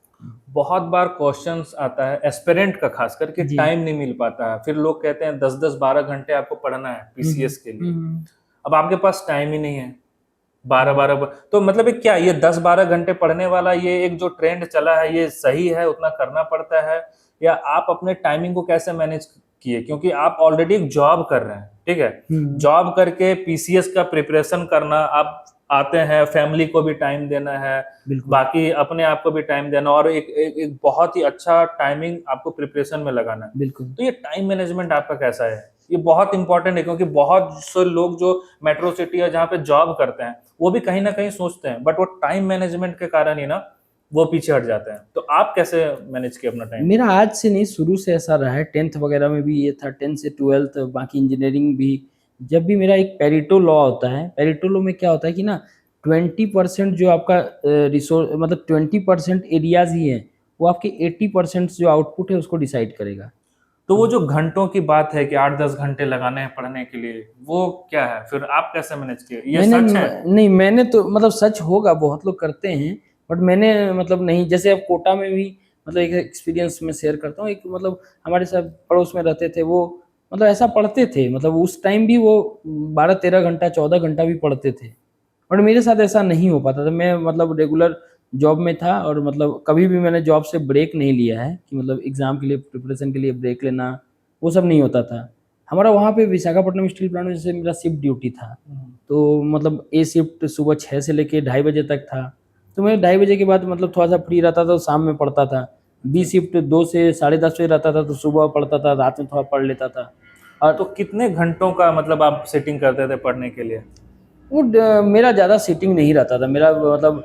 बहुत बार क्वेश्चंस आता है एस्पिरेंट का, खास करके जी। टाइम नहीं मिल पाता है। फिर लोग कहते हैं 10-10 12 घंटे आपको पढ़ना है पीसीएस के लिए। अब आपके पास टाइम ही नहीं है 12-12, तो मतलब ये 10-12 घंटे पढ़ने वाला ये एक जो ट्रेंड चला है, ये सही है, उतना करना पड़ता है? या आप अपने टाइमिंग को कैसे मैनेज किए, क्योंकि आप ऑलरेडी एक जॉब कर रहे हैं, ठीक है। जॉब करके पीसीएस का प्रिपरेशन करना, आप आते हैं, फैमिली को भी टाइम देना है, बिल्कुल। बाकी अपने आप को भी टाइम देना, और एक बहुत ही अच्छा टाइमिंग आपको प्रिपरेशन में लगाना है। बिल्कुल। तो ये टाइम मैनेजमेंट आपका कैसा है? ये बहुत इंपॉर्टेंट है, क्योंकि बहुत से लोग जो मेट्रो सिटी या जहाँ पे जॉब करते हैं वो भी कहीं ना कहीं सोचते हैं, बट वो टाइम मैनेजमेंट के कारण ही ना वो पीछे हट जाते हैं। तो आप कैसे मैनेज किए अपना टाइम? मेरा आज से नहीं, शुरू से ऐसा रहा है। 10th वगैरह में भी ये था, 10th से 12th, बाकी इंजीनियरिंग भी। जब भी मेरा एक पेरेटो लॉ होता है, पेरेटो लॉ में क्या होता है कि ना 20% जो आपका रिसोर्स, मतलब 20% एरियाज ही है, वो आपके 80% जो आउटपुट है उसको डिसाइड करेगा। तो वो जो घंटों की बात है कि 8-10 घंटे लगाने हैं पढ़ने के लिए, वो क्या है? फिर आप कैसे मैनेज किए? ये मैंने सच है? नहीं, मैंने तो मतलब सच होगा, बहुत लोग करते हैं, बट मैंने मतलब नहीं। जैसे अब कोटा में भी मतलब एक एक्सपीरियंस मैं शेयर करता हूँ। एक मतलब हमारे साथ पड़ोस में रहते थे वो, मतलब ऐसा पढ़ते थे, मतलब उस टाइम भी वो 12-13 घंटा 14 घंटा भी पढ़ते थे। बट मेरे साथ ऐसा नहीं हो पाता था। मैं मतलब रेगुलर जॉब में था, और मतलब कभी भी मैंने जॉब से ब्रेक नहीं लिया है कि मतलब एग्ज़ाम के लिए प्रिपरेशन के लिए ब्रेक लेना, वो सब नहीं होता था। हमारा वहाँ पे विशाखापट्टनम स्टील प्लांट में जैसे मेरा शिफ्ट ड्यूटी था, तो मतलब ए शिफ्ट सुबह 6 से लेके 2:30 बजे तक था। तो मैं 2:30 बजे के बाद मतलब थोड़ा-सा फ्री रहता था, तो शाम में पढ़ता था। बी शिफ्ट 2 से 10:30 बजे रहता था, तो सुबह पढ़ता था, रात में थोड़ा पढ़ लेता था। और तो कितने घंटों का मतलब आप सेटिंग करते थे पढ़ने के लिए? वो मेरा ज़्यादा सीटिंग नहीं रहता था। मेरा मतलब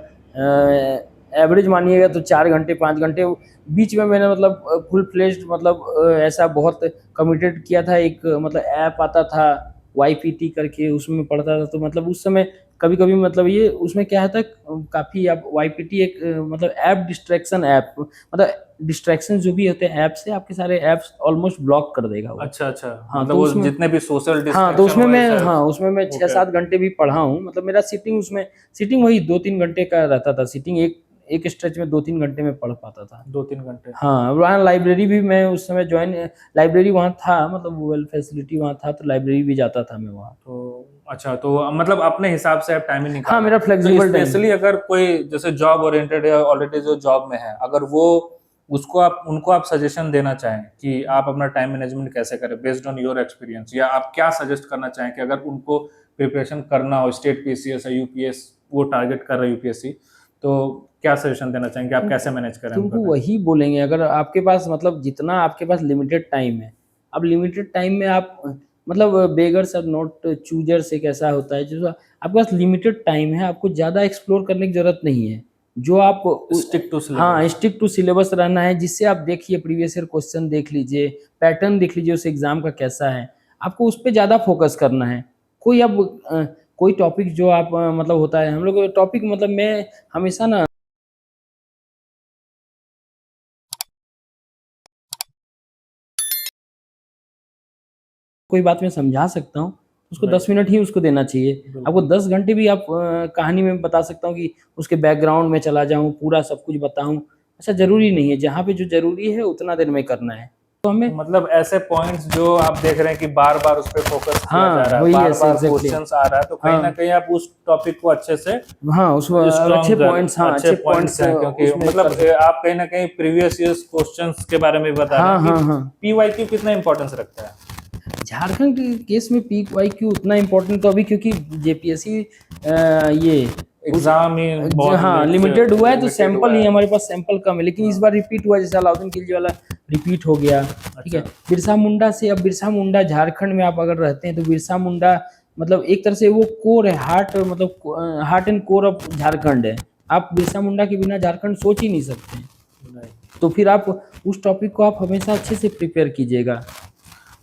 एवरेज मानिएगा तो 4 घंटे 5 घंटे। बीच में मैंने मतलब फुल फ्लेज्ड मतलब ऐसा बहुत कमिटेड किया था। एक मतलब ऐप आता था वाईपीटी करके, उसमें पढ़ता था। तो मतलब उस समय कभी-कभी मतलब ये उसमें क्या था, काफ़ी अब वाईपीटी एक मतलब ऐप डिस्ट्रैक्शन ऐप, मतलब डिस्ट्रैक्शन जो भी होते हैं ऐप से, आपके सारे ऐप्स ऑलमोस्ट ब्लॉक कर देगा वो। अच्छा अच्छा, हाँ, मतलब तो वो उसमें जितने भी सोशल हाँ, तो डिस्ट्रैक्शन उसमें हो मैं ऐसे। हाँ, उसमें मैं ओके। 6-7 घंटे भी पढ़ा हूँ। मतलब मेरा सीटिंग उसमें सीटिंग वही 2-3 घंटे का रहता था। सीटिंग एक एक स्ट्रेच में 2-3 घंटे में पढ़ पाता था। 2-3 घंटे। हाँ, वहाँ लाइब्रेरी भी मैं उस समय जॉइन लाइब्रेरी वहाँ था, मतलब वेल फैसिलिटी वहाँ था, तो लाइब्रेरी भी जाता था मैं वहाँ। तो अच्छा, तो मतलब अपने हिसाब से आप टाइमिंग हाँ, निकाला। मेरा तो फ्लेक्सिबल टाइम है। स्पेशली अगर कोई जैसे जॉब ओरिएंटेड या ऑलरेडी जो जॉब में है, अगर वो उसको आप उनको आप सजेशन देना चाहें कि आप अपना टाइम मैनेजमेंट कैसे करें बेस्ड ऑन योर एक्सपीरियंस, या आप क्या सजेस्ट करना चाहें कि अगर उनको प्रिपरेशन करना हो, स्टेट पीसीएस या यूपीएस वो टारगेट कर रहे हैं यूपीएससी, तो क्या सजेशन देना चाहेंगे, आप कैसे मैनेज करें उनको? तुमको वही बोलेंगे, अगर आपके पास मतलब जितना आपके पास लिमिटेड टाइम है, अब लिमिटेड टाइम में आप मतलब बेगर्स आर नॉट चूजर्स एक ऐसा होता है जो आपके पास लिमिटेड टाइम है, आपको ज़्यादा एक्सप्लोर करने की ज़रूरत नहीं है। जो आप स्टिक टू हाँ, सिलेबस। स्टिक टू सिलेबस रहना है, जिससे आप देखिए प्रीवियस ईयर क्वेश्चन देख लीजिए, पैटर्न देख लीजिए उस एग्ज़ाम का कैसा है, आपको उस पे ज़्यादा फोकस करना है। कोई अब कोई टॉपिक जो आप मतलब होता है हम लोग टॉपिक, मतलब मैं हमेशा ना कोई बात मैं समझा सकता हूँ, उसको 10 राइट। मिनट ही उसको देना चाहिए। आपको बिल्कुल। 10 घंटे भी आप कहानी में बता सकता हूँ कि उसके बैकग्राउंड में चला जाऊँ, पूरा सब कुछ बताऊँ, ऐसा ज़रूरी नहीं है। जहाँ पे जो ज़रूरी है उतना देर में करना है। तो हमें तो मतलब ऐसे पॉइंट्स जो आप देख रहे हैं कि बार-बार उस पे फोकस किया जा हाँ, रहा है, वही ऐसे बार-बार एग्ज़ैक्टली। क्वेश्चंस आ रहा है, तो कहीं न हाँ, कहीं आप उस टॉपिक को अच्छे से हाँ, उसमें अच्छे स्ट्रॉन्ग पॉइंट्स, हाँ, अच्छे अच्छे पॉइंट्स पॉइंट्स हैं, क्योंकि उसमें मतलब कर सकते। आप कहीं न कहीं प्रीवियस ईयर्स क्वेश्चंस के बारे में बता रहे हाँ, हैं कि हाँ, हाँ। पीवाईक्यू कितना इंपॉर्टेंस रखता है? झारखंड के केस में पीक वाई क्यू उतना इम्पोर्टेंट तो अभी, क्योंकि जेपीएससी ये उस एग्ज़ाम ही बहुत हाँ, लेट से लिमिटेड हुआ है, तो लिमिटेड सैंपल हुआ ही है। हमारे पास सैंपल कम है। लेकिन इस हाँ, बार रिपीट हुआ, जैसे अलाउद्दीन खिलजी वाला रिपीट हो गया। ठीक है, अच्छा, बिरसा मुंडा से, अब बिरसा मुंडा झारखंड में आप अगर रहते हैं तो बिरसा मुंडा मतलब एक तरह से वो कोर है, हार्ट, मतलब heart and core of Jharkhand है। आप बिरसा मुंडा के बिना झारखंड सोच ही नहीं सकते हैं। राइट। तो फिर आप उस टॉपिक को आप हमेशा अच्छे से प्रिपेयर कीजिएगा।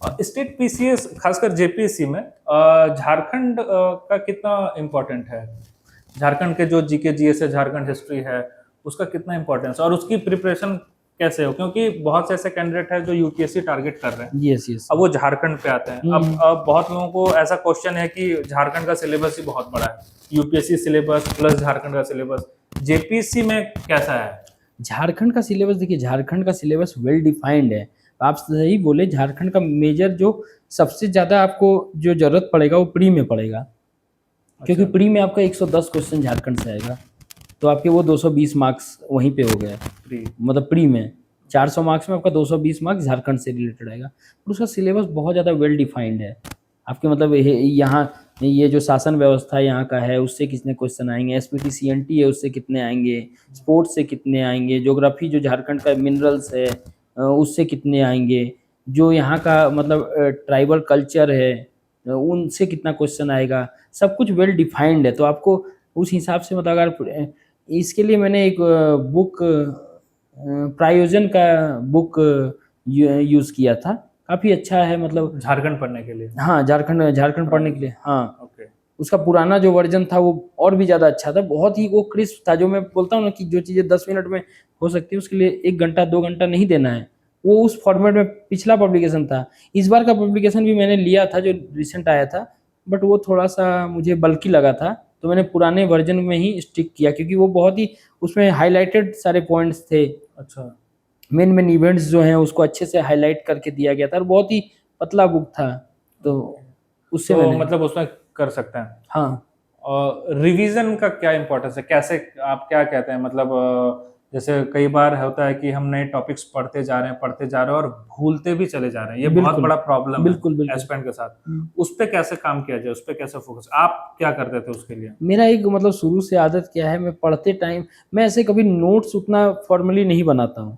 और स्टेट पीसीएस खासकर जेपीएससी में झारखंड का कितना इम्पोर्टेंट है? झारखंड के जो जीके जीएस है, झारखंड हिस्ट्री है, उसका कितना इम्पोर्टेंस और उसकी प्रिपरेशन कैसे हो? क्योंकि बहुत से ऐसे कैंडिडेट हैं जो यूपीएससी टारगेट कर रहे हैं, यस, यस। अब वो झारखंड पे आते हैं। अब हुँ। अब बहुत लोगों को ऐसा क्वेश्चन है कि झारखंड का सिलेबस ही बहुत बड़ा है, यूपीएससी सिलेबस प्लस झारखंड का सिलेबस, जेपीएससी में कैसा है? झारखंड का सिलेबस देखिए, झारखंड का सिलेबस वेल डिफाइंड है। आप सही बोले, झारखंड का मेजर जो सबसे ज़्यादा आपको जो ज़रूरत पड़ेगा वो प्री में पड़ेगा। क्योंकि अच्छा, प्री में आपका 110 क्वेश्चन झारखंड से आएगा। तो आपके वो 220 मार्क्स वहीं पे हो गए। प्री। मतलब प्री में 400 मार्क्स में आपका 220 मार्क्स झारखंड से रिलेटेड आएगा। और उसका सिलेबस बहुत ज़्यादा वेल डिफाइंड है। आपके मतलब यहाँ ये जो शासन व्यवस्था यहाँ का है उससे कितने क्वेश्चन आएंगे, एसपीटी सीएनटी है उससे कितने आएंगे, स्पोर्ट्स से कितने आएंगे, ज्योग्राफी जो झारखंड का मिनरल्स है उससे कितने आएंगे, जो यहाँ का मतलब ट्राइबल कल्चर है उनसे कितना क्वेश्चन आएगा, सब कुछ वेल डिफाइंड है। तो आपको उस हिसाब से मतलब अगर इसके लिए मैंने एक बुक प्रायोजन का बुक यूज़ किया था। काफ़ी अच्छा है मतलब। झारखंड पढ़ने के लिए। हाँ, झारखंड झारखंड पढ़ने के प्रायोजन। लिए, हाँ। ओके। उसका पुराना जो वर्ज़न था वो और भी ज़्यादा अच्छा था। बहुत ही वो क्रिस्प था, जो मैं बोलता हूँ ना कि जो चीज़ें 10 मिनट में हो सकती है उसके लिए 1 घंटा 2 घंटा नहीं देना है। वो उस फॉर्मेट में पिछला पब्लिकेशन था। इस बार का पब्लिकेशन भी मैंने लिया था जो रिसेंट आया था, बट वो थोड़ा-सा मुझे बल्की लगा था, तो मैंने पुराने वर्ज़न में ही स्टिक किया, क्योंकि वो बहुत ही उसमें हाइलाइटेड सारे पॉइंट्स थे। अच्छा, मेन इवेंट्स जो हैं उसको अच्छे से हाइलाइट करके दिया गया था और बहुत ही पतला बुक था। तो ओके। उससे तो मैंने मतलब उसमें कर सकते हैं। हाँ। और रिवीजन का क्या इम्पोर्टेंस है? कैसे आप क्या कहते हैं, मतलब जैसे कई बार होता है कि हम नए टॉपिक्स पढ़ते जा रहे हैं और भूलते भी चले जा रहे हैं। ये बहुत बिल्कुल। बड़ा प्रॉब्लम है बिल्कुल, बिल्कुल। एस्पेरेंट के साथ। हुँ। उस पे कैसे काम किया जाए? उस पे कैसे फोकस आप क्या करते थे उसके लिए? मेरा एक मतलब शुरू से आदत क्या है, मैं पढ़ते टाइम मैं ऐसे कभी नोट्स उतना फ़ॉर्मली नहीं बनाता हूँ।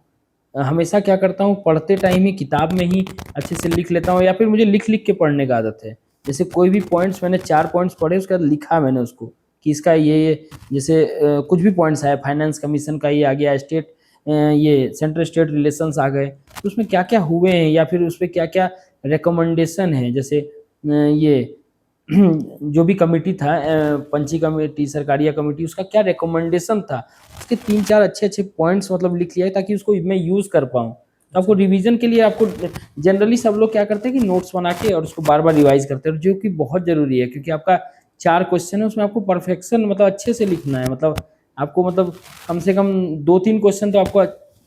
हमेशा क्या करता हूँ, पढ़ते टाइम ही किताब में ही अच्छे से लिख लेता हूँ, या फिर मुझे लिख-लिख के पढ़ने का आदत है। जैसे कोई भी पॉइंट्स मैंने 4 पॉइंट्स पढ़े उसके बाद लिखा मैंने उसको, कि इसका ये जैसे कुछ भी पॉइंट्स आए, फाइनेंस कमीशन का ये आ गया, स्टेट ये सेंट्रल स्टेट रिलेशंस आ गए, तो उसमें क्या क्या हुए हैं या फिर उस पर क्या क्या रिकमेंडेशन है, जैसे ये जो भी कमेटी था, पंची कमेटी, सरकारिया कमेटी, उसका क्या रिकमेंडेशन था, उसके 3-4 अच्छे पॉइंट्स मतलब लिख लिया है ताकि उसको मैं यूज़ कर पाऊँ। तो आपको रिवीजन के लिए आपको जनरली सब लोग क्या करते हैं कि नोट्स बना के और उसको बार बार रिवाइज करते हैं, जो कि बहुत ज़रूरी है, क्योंकि आपका 4 क्वेश्चन है, उसमें आपको परफेक्शन मतलब अच्छे से लिखना है, मतलब आपको मतलब कम से कम 2-3 क्वेश्चन तो आपको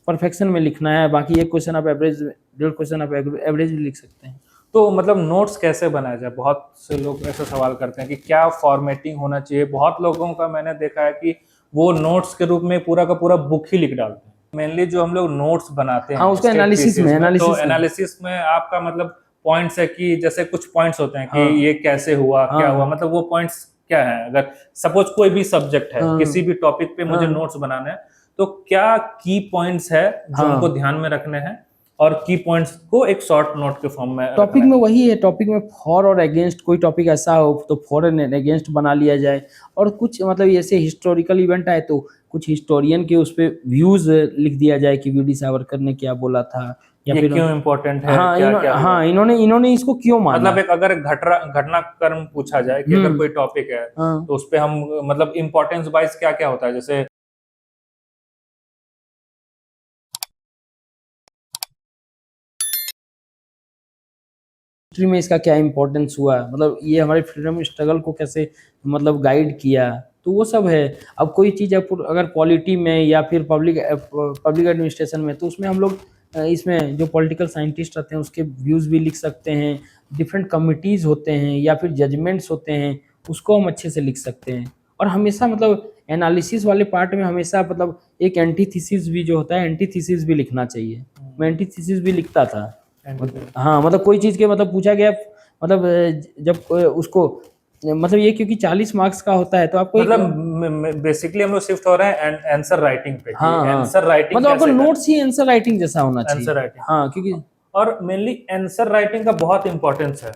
परफेक्शन में लिखना है, बाकी एक क्वेश्चन आप एवरेज, 1.5 क्वेश्चन आप एवरेज भी लिख सकते हैं। तो मतलब नोट्स कैसे बनाया जाए? बहुत से लोग ऐसा सवाल करते हैं कि क्या फॉर्मेटिंग होना चाहिए। बहुत लोगों का मैंने देखा है कि वो नोट्स के रूप में पूरा का पूरा बुक ही लिख डालते हैं। मेनली जो हम लोग नोट्स बनाते हाँ, हैं उसको स्टेट एनालिसिस पीसीएस में, तो एनालिसिस में आपका मतलब पॉइंट्स है कि जैसे कुछ पॉइंट्स होते हैं कि हाँ ये कैसे हुआ, क्या हुआ, हाँ मतलब वो पॉइंट्स क्या है। अगर सपोज कोई भी सब्जेक्ट है, हाँ किसी भी टॉपिक पे मुझे हाँ नोट्स बनाना है, तो क्या की पॉइंट्स है जो हमको हाँ, ध्यान में रखने हैं और की पॉइंट्स को एक शॉर्ट नोट के फॉर्म में टॉपिक रखना में है। वही है, टॉपिक में फॉर और अगेंस्ट, कोई टॉपिक ऐसा हो तो फॉर एंड अगेंस्ट बना लिया जाए, और कुछ मतलब ऐसे हिस्टोरिकल इवेंट आए तो कुछ हिस्टोरियन के उस पे व्यूज लिख दिया जाए कि वीडी सावरकर ने क्या बोला था, या ये फिर क्यों इम्पोर्टेंट है, हाँ क्या क्या हुआ। हाँ इन्होंने इसको क्यों मतलब माना। एक अगर घटनाक्रम पूछा जाए कि अगर हम्म। कोई टॉपिक है हाँ, तो उस पे हम मतलब इम्पोर्टेंस वाइज क्या क्या होता है, जैसे हिस्ट्री में इसका क्या इम्पोर्टेंस हुआ, मतलब ये हमारे फ्रीडम स्ट्रगल को कैसे मतलब गाइड किया, तो वो सब है। अब कोई चीज़ अगर पॉलिटी में या फिर पब्लिक एडमिनिस्ट्रेशन में, तो उसमें हम लोग इसमें जो पॉलिटिकल साइंटिस्ट रहते हैं उसके व्यूज़ भी लिख सकते हैं, डिफरेंट कमिटीज़ होते हैं या फिर जजमेंट्स होते हैं, उसको हम अच्छे से लिख सकते हैं। और हमेशा मतलब एनालिसिस वाले पार्ट में हमेशा मतलब एक एंटीथीसिस भी जो होता है, एंटीथीसिस भी लिखना चाहिए। मैं एंटीथीसिस भी लिखता था। हाँ, मतलब कोई चीज़ के मतलब पूछा गया, मतलब जब उसको मतलब ये क्योंकि 40 मार्क्स का होता है तो आपको एक, मतलब बेसिकली हम लोग शिफ्ट हो रहे हैं आंसर राइटिंग पे कि हाँ हाँ, आंसर राइटिंग मतलब आपको कैसे करें। नोट्स ही आंसर राइटिंग जैसा होना आंसर चाहिए। राइटिंग हाँ, क्योंकि और मेनली आंसर राइटिंग का बहुत इंपॉर्टेंस है,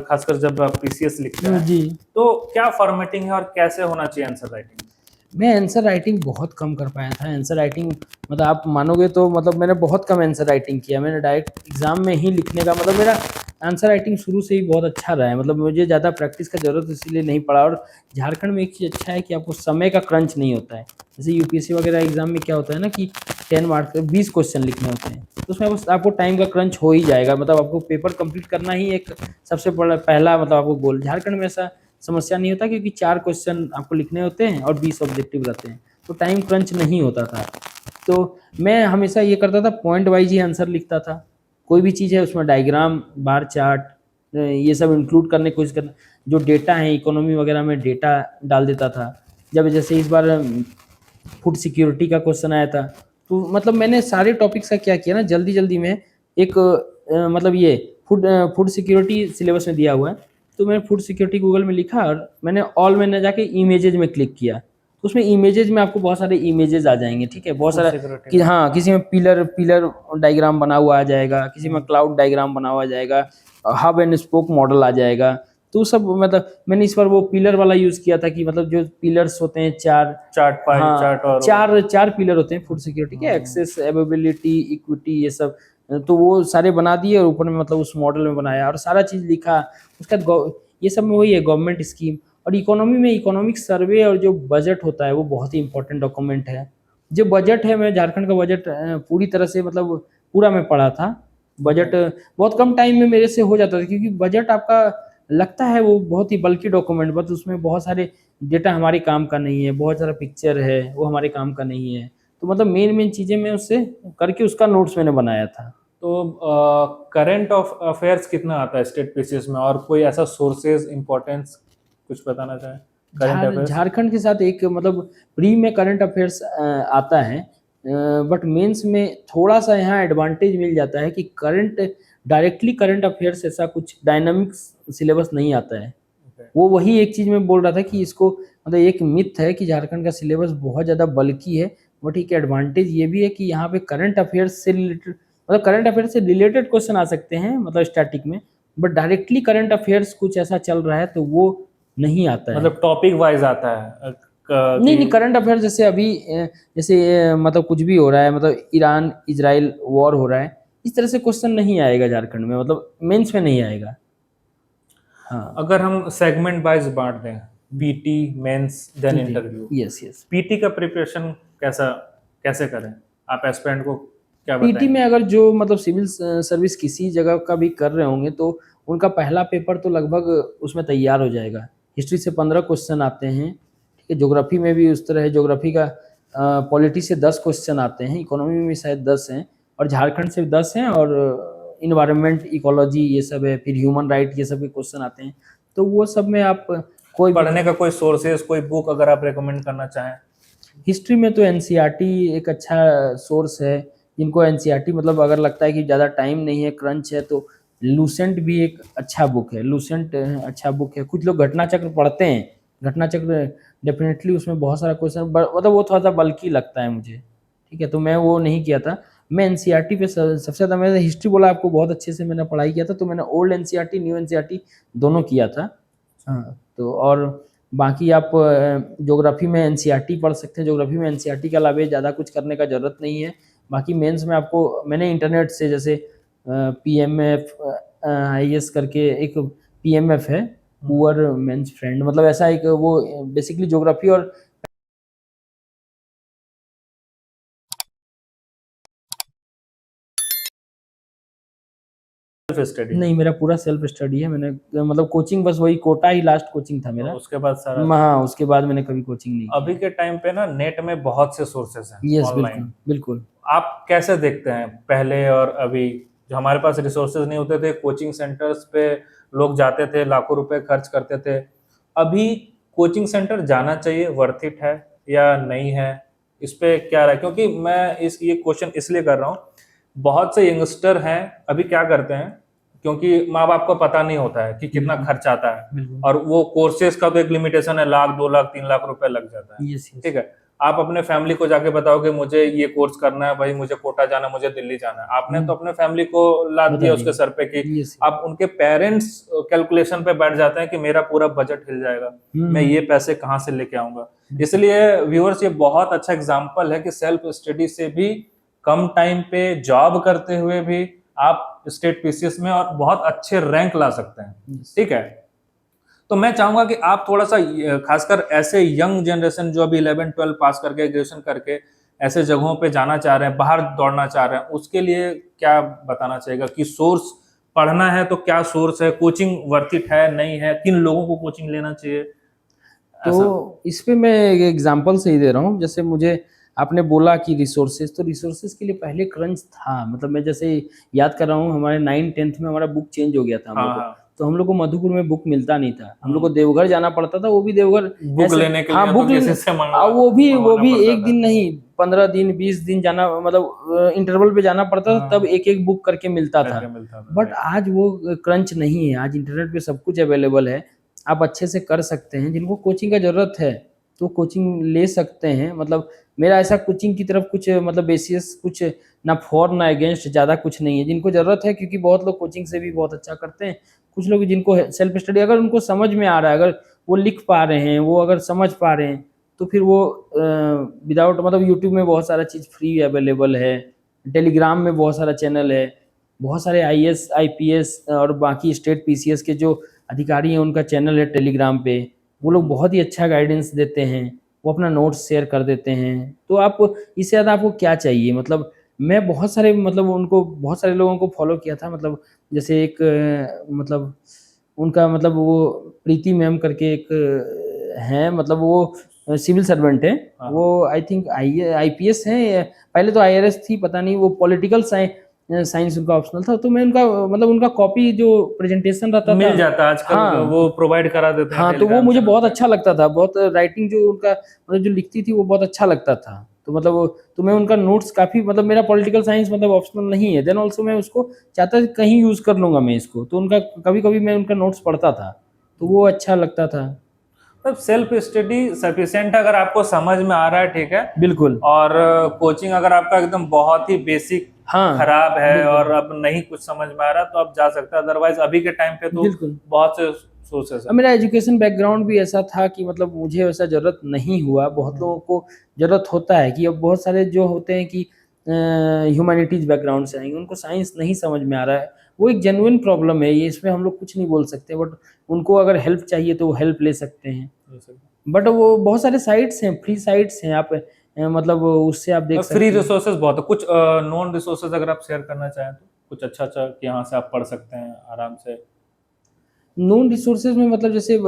खासकर जब आप पीसीएस लिखते हैं। जी, तो क्या फॉर्मेटिंग है और कैसे होना चाहिए आंसर राइटिंग? मैं आंसर राइटिंग बहुत कम कर पाया था। आंसर राइटिंग मतलब आप मानोगे तो मतलब मैंने बहुत कम आंसर राइटिंग किया। मैंने डायरेक्ट एग्जाम में ही लिखने का मतलब मेरा आंसर राइटिंग शुरू से ही बहुत अच्छा रहा है, मतलब मुझे ज़्यादा प्रैक्टिस का ज़रूरत इसीलिए नहीं पड़ा। और झारखंड में एक चीज़ अच्छा है कि आपको समय का क्रंच नहीं होता है। जैसे यूपीएससी वगैरह एग्जाम में क्या होता है ना कि 10 मार्क्स के 20 क्वेश्चन लिखने होते हैं, तो उसमें बस आपको टाइम का क्रंच हो ही जाएगा, मतलब आपको पेपर कंप्लीट करना ही एक सबसे बड़ा पहला मतलब आपको गोल। झारखंड में ऐसा समस्या नहीं होता, क्योंकि 4 क्वेश्चन आपको लिखने होते हैं और 20 ऑब्जेक्टिव रहते हैं, तो टाइम क्रंच नहीं होता था। तो मैं हमेशा ये करता था, पॉइंट वाइज ही आंसर लिखता था। कोई भी चीज़ है उसमें डायग्राम, बार चार्ट, ये सब इंक्लूड करने की कोशिश करना। जो डेटा है इकोनॉमी वगैरह में डेटा डाल देता था। जब जैसे इस बार फूड सिक्योरिटी का क्वेश्चन आया था, तो मतलब मैंने सारे टॉपिक्स का क्या किया ना, जल्दी जल्दी में एक मतलब ये फूड सिक्योरिटी सिलेबस में दिया हुआ है, तो मैंने फूड सिक्योरिटी गूगल में लिखा और मैंने ऑल में न जाके इमेजेज में क्लिक किया, तो उसमें इमेजेज में आपको बहुत सारे इमेजेज आ जाएंगे, ठीक है, बहुत फूड सारा सिक्योरिटी कि का हाँ, किसी में पिलर पिलर डायग्राम बना हुआ आ जाएगा, किसी में क्लाउड डायग्राम बना हुआ आ जाएगा, हब एंड स्पोक मॉडल आ जाएगा। तो सब मतलब मैंने इस बार वो पिलर वाला यूज़ किया था कि मतलब जो पिलर्स होते हैं 4, चार्ट, पाई चार्ट हाँ, और 4 पिलर होते हैं फूड सिक्योरिटी के, एक्सेस, अवेलेबिलिटी, इक्विटी, ये सब। तो वो सारे बना दिए और ऊपर में मतलब उस मॉडल में बनाया और सारा चीज़ लिखा। उसके बाद ये सब में वही है गवर्नमेंट स्कीम। और इकोनॉमी में इकोनॉमिक सर्वे और जो बजट होता है वो बहुत ही इंपॉर्टेंट डॉक्यूमेंट है। जो बजट है, मैं झारखंड का बजट पूरी तरह से मतलब पूरा मैं पढ़ा था। बजट बहुत कम टाइम में मेरे से हो जाता था, क्योंकि बजट आपका लगता है वो बहुत ही बल्कि डॉक्यूमेंट, बट उसमें बहुत सारे डेटा हमारे काम का नहीं है, बहुत सारा पिक्चर है वो हमारे काम का नहीं है। तो मतलब मेन मेन चीज़ें मैं उससे करके उसका नोट्स मैंने बनाया था। तो करंट ऑफ अफेयर्स कितना आता है स्टेट पीसीएस में, और कोई ऐसा सोर्सेज इंपॉर्टेंस कुछ बताना चाहें करंट अफेयर्स? झारखंड के साथ एक मतलब प्री में करंट अफेयर्स आता है, बट मेंस में थोड़ा सा यहाँ एडवांटेज मिल जाता है कि डायरेक्टली करंट अफेयर्स ऐसा कुछ डायनामिक सिलेबस नहीं आता है। वो वही एक चीज़ मैं बोल रहा था कि इसको मतलब एक मिथ है कि झारखंड का सिलेबस बहुत ज़्यादा बल्की है, बट एक एडवांटेज ये भी है कि यहाँ पे करंट अफेयर्स से रिलेटेड मतलब करंट अफेयर्स से रिलेटेड क्वेश्चन आ सकते हैं मतलब स्टैटिक में, बट डायरेक्टली करंट अफेयर्स कुछ ऐसा चल रहा है तो वो नहीं आता है। मतलब टॉपिक वाइज आता है नहीं नहीं, करंट अफेयर जैसे अभी जैसे मतलब कुछ भी हो रहा है, मतलब ईरान इजराइल वॉर हो रहा है, इस तरह से क्वेश्चन नहीं आएगा झारखंड में, मतलब मेंस में नहीं आएगा। हाँ अगर हम सेगमेंट वाइज बांट दें, पीटी, मेंस, देन ठीक है। Interview, yes yes. पीटी का प्रिपरेशन कैसा कैसे करें, आप एस्पिरेंट को क्या पीटी में बताएंगे? अगर जो मतलब सिविल सर्विस किसी जगह का भी कर रहे होंगे तो उनका पहला पेपर तो लगभग उसमें तैयार हो जाएगा। हिस्ट्री से 15 क्वेश्चन आते हैं, ठीक है। ज्योग्राफी में भी उस तरह है, ज्योग्राफी का पॉलिटी से 10 क्वेश्चन आते हैं, इकोनॉमी में भी शायद 10 हैं, और झारखंड से 10 हैं, और इन्वायरमेंट इकोलॉजी ये सब है, फिर ह्यूमन राइट ये सब के क्वेश्चन आते हैं। तो वो सब में आप कोई भी पढ़ने का कोई सोर्सेज, कोई बुक अगर आप रेकमेंड करना चाहें? हिस्ट्री में तो एनसीईआरटी एक अच्छा सोर्स है। जिनको एनसीईआरटी मतलब अगर लगता है कि ज़्यादा टाइम नहीं है, क्रंच है, तो लूसेंट भी एक अच्छा बुक है। लूसेंट अच्छा बुक है। कुछ लोग घटना चक्र पढ़ते हैं, घटना चक्र डेफिनेटली उसमें बहुत सारा क्वेश्चन मतलब वो थोड़ा सा बल्कि लगता है मुझे, ठीक है, तो मैं वो नहीं किया था। मैं एनसीईआरटी पे सबसे ज़्यादा, मैंने हिस्ट्री बोला आपको, बहुत अच्छे से मैंने पढ़ाई किया था, तो मैंने ओल्ड एनसीईआरटी न्यू एनसीईआरटी दोनों किया था। हाँ, तो और बाकी आप ज्योग्राफी में एनसीईआरटी पढ़ सकते हैं। ज्योग्राफी में एनसीईआरटी के अलावा ज़्यादा कुछ करने का ज़रूरत नहीं है। बाकी मेंस में आपको मैंने इंटरनेट से जैसे पीएमएफ आईएएस करके एक पीएमएफ है, पुअर मेंस फ्रेंड, मतलब ऐसा एक वो बेसिकली ज्योग्राफी और सेल्फ स्टडी? नहीं, मेरा पूरा सेल्फ स्टडी है। मैंने मतलब कोचिंग बस वही कोटा ही लास्ट कोचिंग था मेरा। उसके बाद सारा? हाँ, उसके बाद मैंने कभी कोचिंग नहीं अभी किया। के टाइम पे ना नेट में बहुत से सोर्सेस हैं यस, ऑनलाइन। बिल्कुल बिल्कुल। आप कैसे देखते हैं पहले और अभी? जो हमारे पास रिसोर्सेज नहीं होते थे, कोचिंग सेंटर्स पे लोग जाते थे, लाखों रुपए खर्च करते थे। अभी कोचिंग सेंटर जाना चाहिए, वर्थ इट है या नहीं है? इस पे क्या रहा है? क्योंकि मैं ये क्वेश्चन इसलिए कर रहा हूँ, बहुत से यंगस्टर हैं अभी क्या करते हैं, क्योंकि माँ बाप को पता नहीं होता है कि कितना खर्च आता है, बिल्कुल। और वो कोर्सेज का तो एक लिमिटेशन है, लाख 2 लाख 3 लाख रुपए लग जाता है। Yes yes. ठीक है, आप अपने फैमिली को जाके बताओ कि मुझे ये कोर्स करना है भाई, मुझे कोटा जाना है, मुझे दिल्ली जाना है, आपने तो अपने फैमिली को लाद बता दिया दिया। उसके सर पे कि यस। अब उनके पेरेंट्स कैलकुलेशन पे बैठ जाते हैं कि मेरा पूरा बजट हिल जाएगा, मैं ये पैसे कहाँ से लेके आऊंगा। इसलिए व्यूअर्स, ये बहुत अच्छा एग्जाम्पल है कि सेल्फ स्टडी से भी कम टाइम पे जॉब करते हुए भी आप स्टेट पीसीएस में और बहुत अच्छे रैंक ला सकते हैं। Yes. ठीक है, तो मैं चाहूंगा कि आप थोड़ा सा खासकर ऐसे यंग जनरेशन जो अभी 11-12 पास करके, ग्रेजुएशन करके ऐसे जगहों पे जाना चाह रहे हैं, बाहर दौड़ना चाह रहे हैं, उसके लिए क्या बताना चाहिएगा कि सोर्स पढ़ना है तो क्या सोर्स है, कोचिंग वर्थ इट है नहीं है, किन लोगों को कोचिंग लेना चाहिए, ऐसा? तो इस पे मैं एक एग्जांपल से ही दे रहा हूँ। जैसे मुझे आपने बोला कि रिसोर्सेज, तो रिसोर्सेज के लिए पहले क्रंच था। मतलब मैं जैसे याद कर रहा हूँ, हमारे 9th-10th में हमारा बुक चेंज हो गया था हम लोग को। हाँ, तो हम लोग को मधुपुर में बुक मिलता नहीं था, हम लोग को देवघर जाना पड़ता था, वो भी देवघर बुक ऐसे। लेने के हाँ, लिए तो बुक किसी से वो भी मंगवाना पड़ता एक था। दिन नहीं, 15 दिन 20 दिन जाना, मतलब इंटरवल पे जाना पड़ता था, तब एक एक बुक करके मिलता था। करके मिलता था, बट right। आज वो क्रंच नहीं है। आज इंटरनेट पे सब कुछ अवेलेबल है, आप अच्छे से कर सकते हैं। जिनको कोचिंग का जरूरत है तो कोचिंग ले सकते हैं। मतलब मेरा ऐसा कोचिंग की तरफ कुछ मतलब बेसिस कुछ ना फॉर ना अगेंस्ट, ज़्यादा कुछ नहीं है। जिनको ज़रूरत है, क्योंकि बहुत लोग कोचिंग से भी बहुत अच्छा करते हैं। कुछ लोग जिनको सेल्फ स्टडी अगर उनको समझ में आ रहा है, अगर वो लिख पा रहे हैं, वो अगर समझ पा रहे हैं, तो फिर वो विदाउट मतलब यूट्यूब में बहुत सारा चीज़ फ्री अवेलेबल है, टेलीग्राम में बहुत सारा चैनल है, बहुत सारे आईएएस आईपीएस और बाकी स्टेट पीसीएस के जो अधिकारी हैं उनका चैनल है टेलीग्राम पे। वो लोग बहुत ही अच्छा गाइडेंस देते हैं, वो अपना नोट्स शेयर कर देते हैं। तो आप इससे ज़्यादा आपको क्या चाहिए? मतलब मैं बहुत सारे मतलब उनको बहुत सारे लोगों को फॉलो किया था। मतलब जैसे एक मतलब उनका मतलब वो प्रीति मैम करके एक हैं, मतलब वो सिविल सर्वेंट है। हाँ। वो आई थिंक आईपीएस हैं, पहले तो आईआरएस थी, पता नहीं, वो पॉलिटिकल साइंस उनका ऑप्शनल था। तो मैं उनका मतलब उनका कॉपी जो प्रेजेंटेशन रहता था मिल जाता है आजकल, हाँ वो प्रोवाइड करा देते हैं हाँ, तो वो टेलीग्राम मुझे चैनल बहुत पे। अच्छा लगता था। बहुत राइटिंग जो उनका मतलब जो लिखती थी वो बहुत अच्छा लगता था। तो मतलब तो मैं उनका नोट्स काफ़ी, मतलब मेरा पॉलिटिकल साइंस मतलब ऑप्शनल नहीं है, देन ऑल्सो मैं उसको चाहता था कहीं यूज़ कर लूँगा मैं इसको। तो उनका कभी कभी मैं उनका नोट्स पढ़ता था, तो वो अच्छा लगता था। तब सेल्फ स्टडी सफिशिएंट है अगर आपको समझ में आ रहा है, ठीक है। बिल्कुल। और कोचिंग अगर आपका एकदम बहुत ही बेसिक हाँ, खराब है बिल्कुल और अब नहीं कुछ समझ में आ रहा तो आप जा सकते हैं, अदरवाइज अभी के टाइम पे तो बिल्कुल। बहुत से सोर्सेस अब मेरा एजुकेशन बैकग्राउंड भी ऐसा था कि मतलब मुझे वैसा ज़रूरत नहीं हुआ। बहुत लोगों को ज़रूरत होता है कि अब बहुत सारे जो होते हैं कि ह्यूमैनिटीज़ बैकग्राउंड से आएँगे, उनको साइंस नहीं समझ में आ रहा है। वो एक जेन्युइन प्रॉब्लम है, ये इसमें हम लोग कुछ नहीं बोल सकते, बट उनको अगर हेल्प चाहिए तो वो हेल्प ले सकते हैं। बट वो बहुत सारे साइट्स हैं, फ्री साइट्स हैं, आप मतलब उससे आप देख सकते फ्री हैं। रिसोर्सेज बहुत है। कुछ नॉन रिसोर्सेज अगर आप शेयर करना चाहें तो कुछ अच्छा कि यहाँ से आप पढ़ सकते हैं आराम से, नोन रिसोर्सेज में मतलब जैसे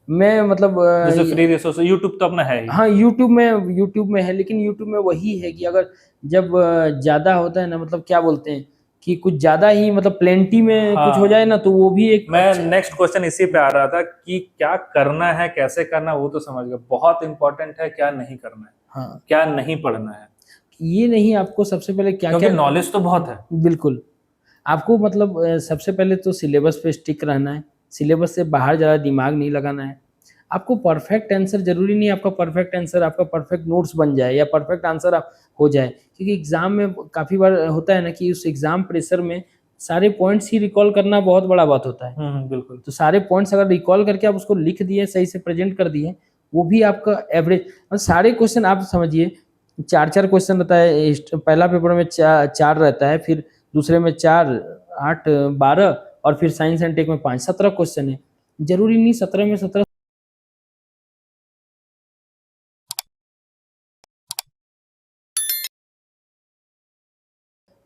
मैं मतलब जैसे फ्री रिसोर्सेज यूट्यूब तो अपना है ही। हाँ, यूट्यूब में है, लेकिन यूट्यूब में वही है कि अगर जब ज़्यादा होता है ना, मतलब क्या बोलते हैं कि कुछ ज़्यादा ही मतलब प्लेंटी में कुछ हो हाँ, जाए ना, तो वो भी एक मैं अच्छा। नेक्स्ट क्वेश्चन इसी पे आ रहा था कि क्या करना है, कैसे करना है, वो तो समझ गया। बहुत इंपॉर्टेंट है क्या नहीं करना है, हाँ, क्या नहीं पढ़ना है, ये नहीं, आपको सबसे पहले क्योंकि क्या-क्या। नॉलेज तो बहुत है। बिल्कुल। आपको मतलब सबसे पहले तो सिलेबस पे स्टिक रहना है, सिलेबस से बाहर ज़्यादा दिमाग नहीं लगाना है। आपको परफेक्ट आंसर ज़रूरी नहीं है आपका परफेक्ट आंसर आपका परफेक्ट नोट्स बन जाए या परफेक्ट आंसर आप हो जाए। क्योंकि एग्ज़ाम में काफ़ी बार होता है ना कि उस एग्ज़ाम प्रेशर में सारे पॉइंट्स ही रिकॉल करना बहुत बड़ा बात होता है। बिल्कुल। तो सारे पॉइंट्स अगर रिकॉल करके आप उसको लिख दिए, सही से प्रेज़ेंट कर दिए, वो भी आपका एवरेज सारे क्वेश्चन आप समझिए 4-4 क्वेश्चन रहता है। पहला पेपर में 4 रहता है, फिर दूसरे में 4, 8, 12 और फिर साइंस एंड टेक में 5, 17 क्वेश्चन है। ज़रूरी नहीं 17 में 17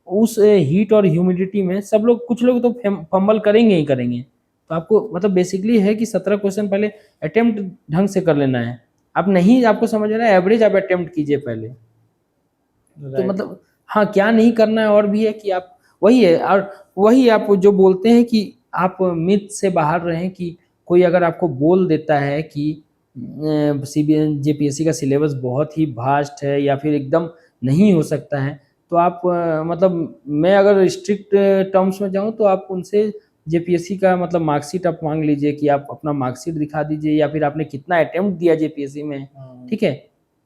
उस हीट और ह्यूमिडिटी में सब लोग, कुछ लोग तो फंबल करेंगे ही करेंगे। तो आपको मतलब बेसिकली है कि 17 क्वेश्चन पहले अटेम्प्ट ढंग से कर लेना है। आप नहीं आपको समझ में आ रहा है, एवरेज आप अटेम्प्ट कीजिए पहले। तो राइट। मतलब हाँ, क्या नहीं करना है और भी है कि आप वही है, और वही आप जो बोलते हैं कि आप मिथ से बाहर रहें कि कोई अगर आपको बोल देता है कि जेपीएससी का सिलेबस बहुत ही वास्ट है या फिर एकदम नहीं हो सकता है, तो आप मतलब मैं अगर स्ट्रिक्ट टर्म्स में जाऊँ तो आप उनसे जेपीएससी का मतलब मार्कशीट आप माँग लीजिए कि आप अपना मार्कशीट दिखा दीजिए या फिर आपने कितना अटेम्प्ट दिया जेपीएससी में, ठीक है?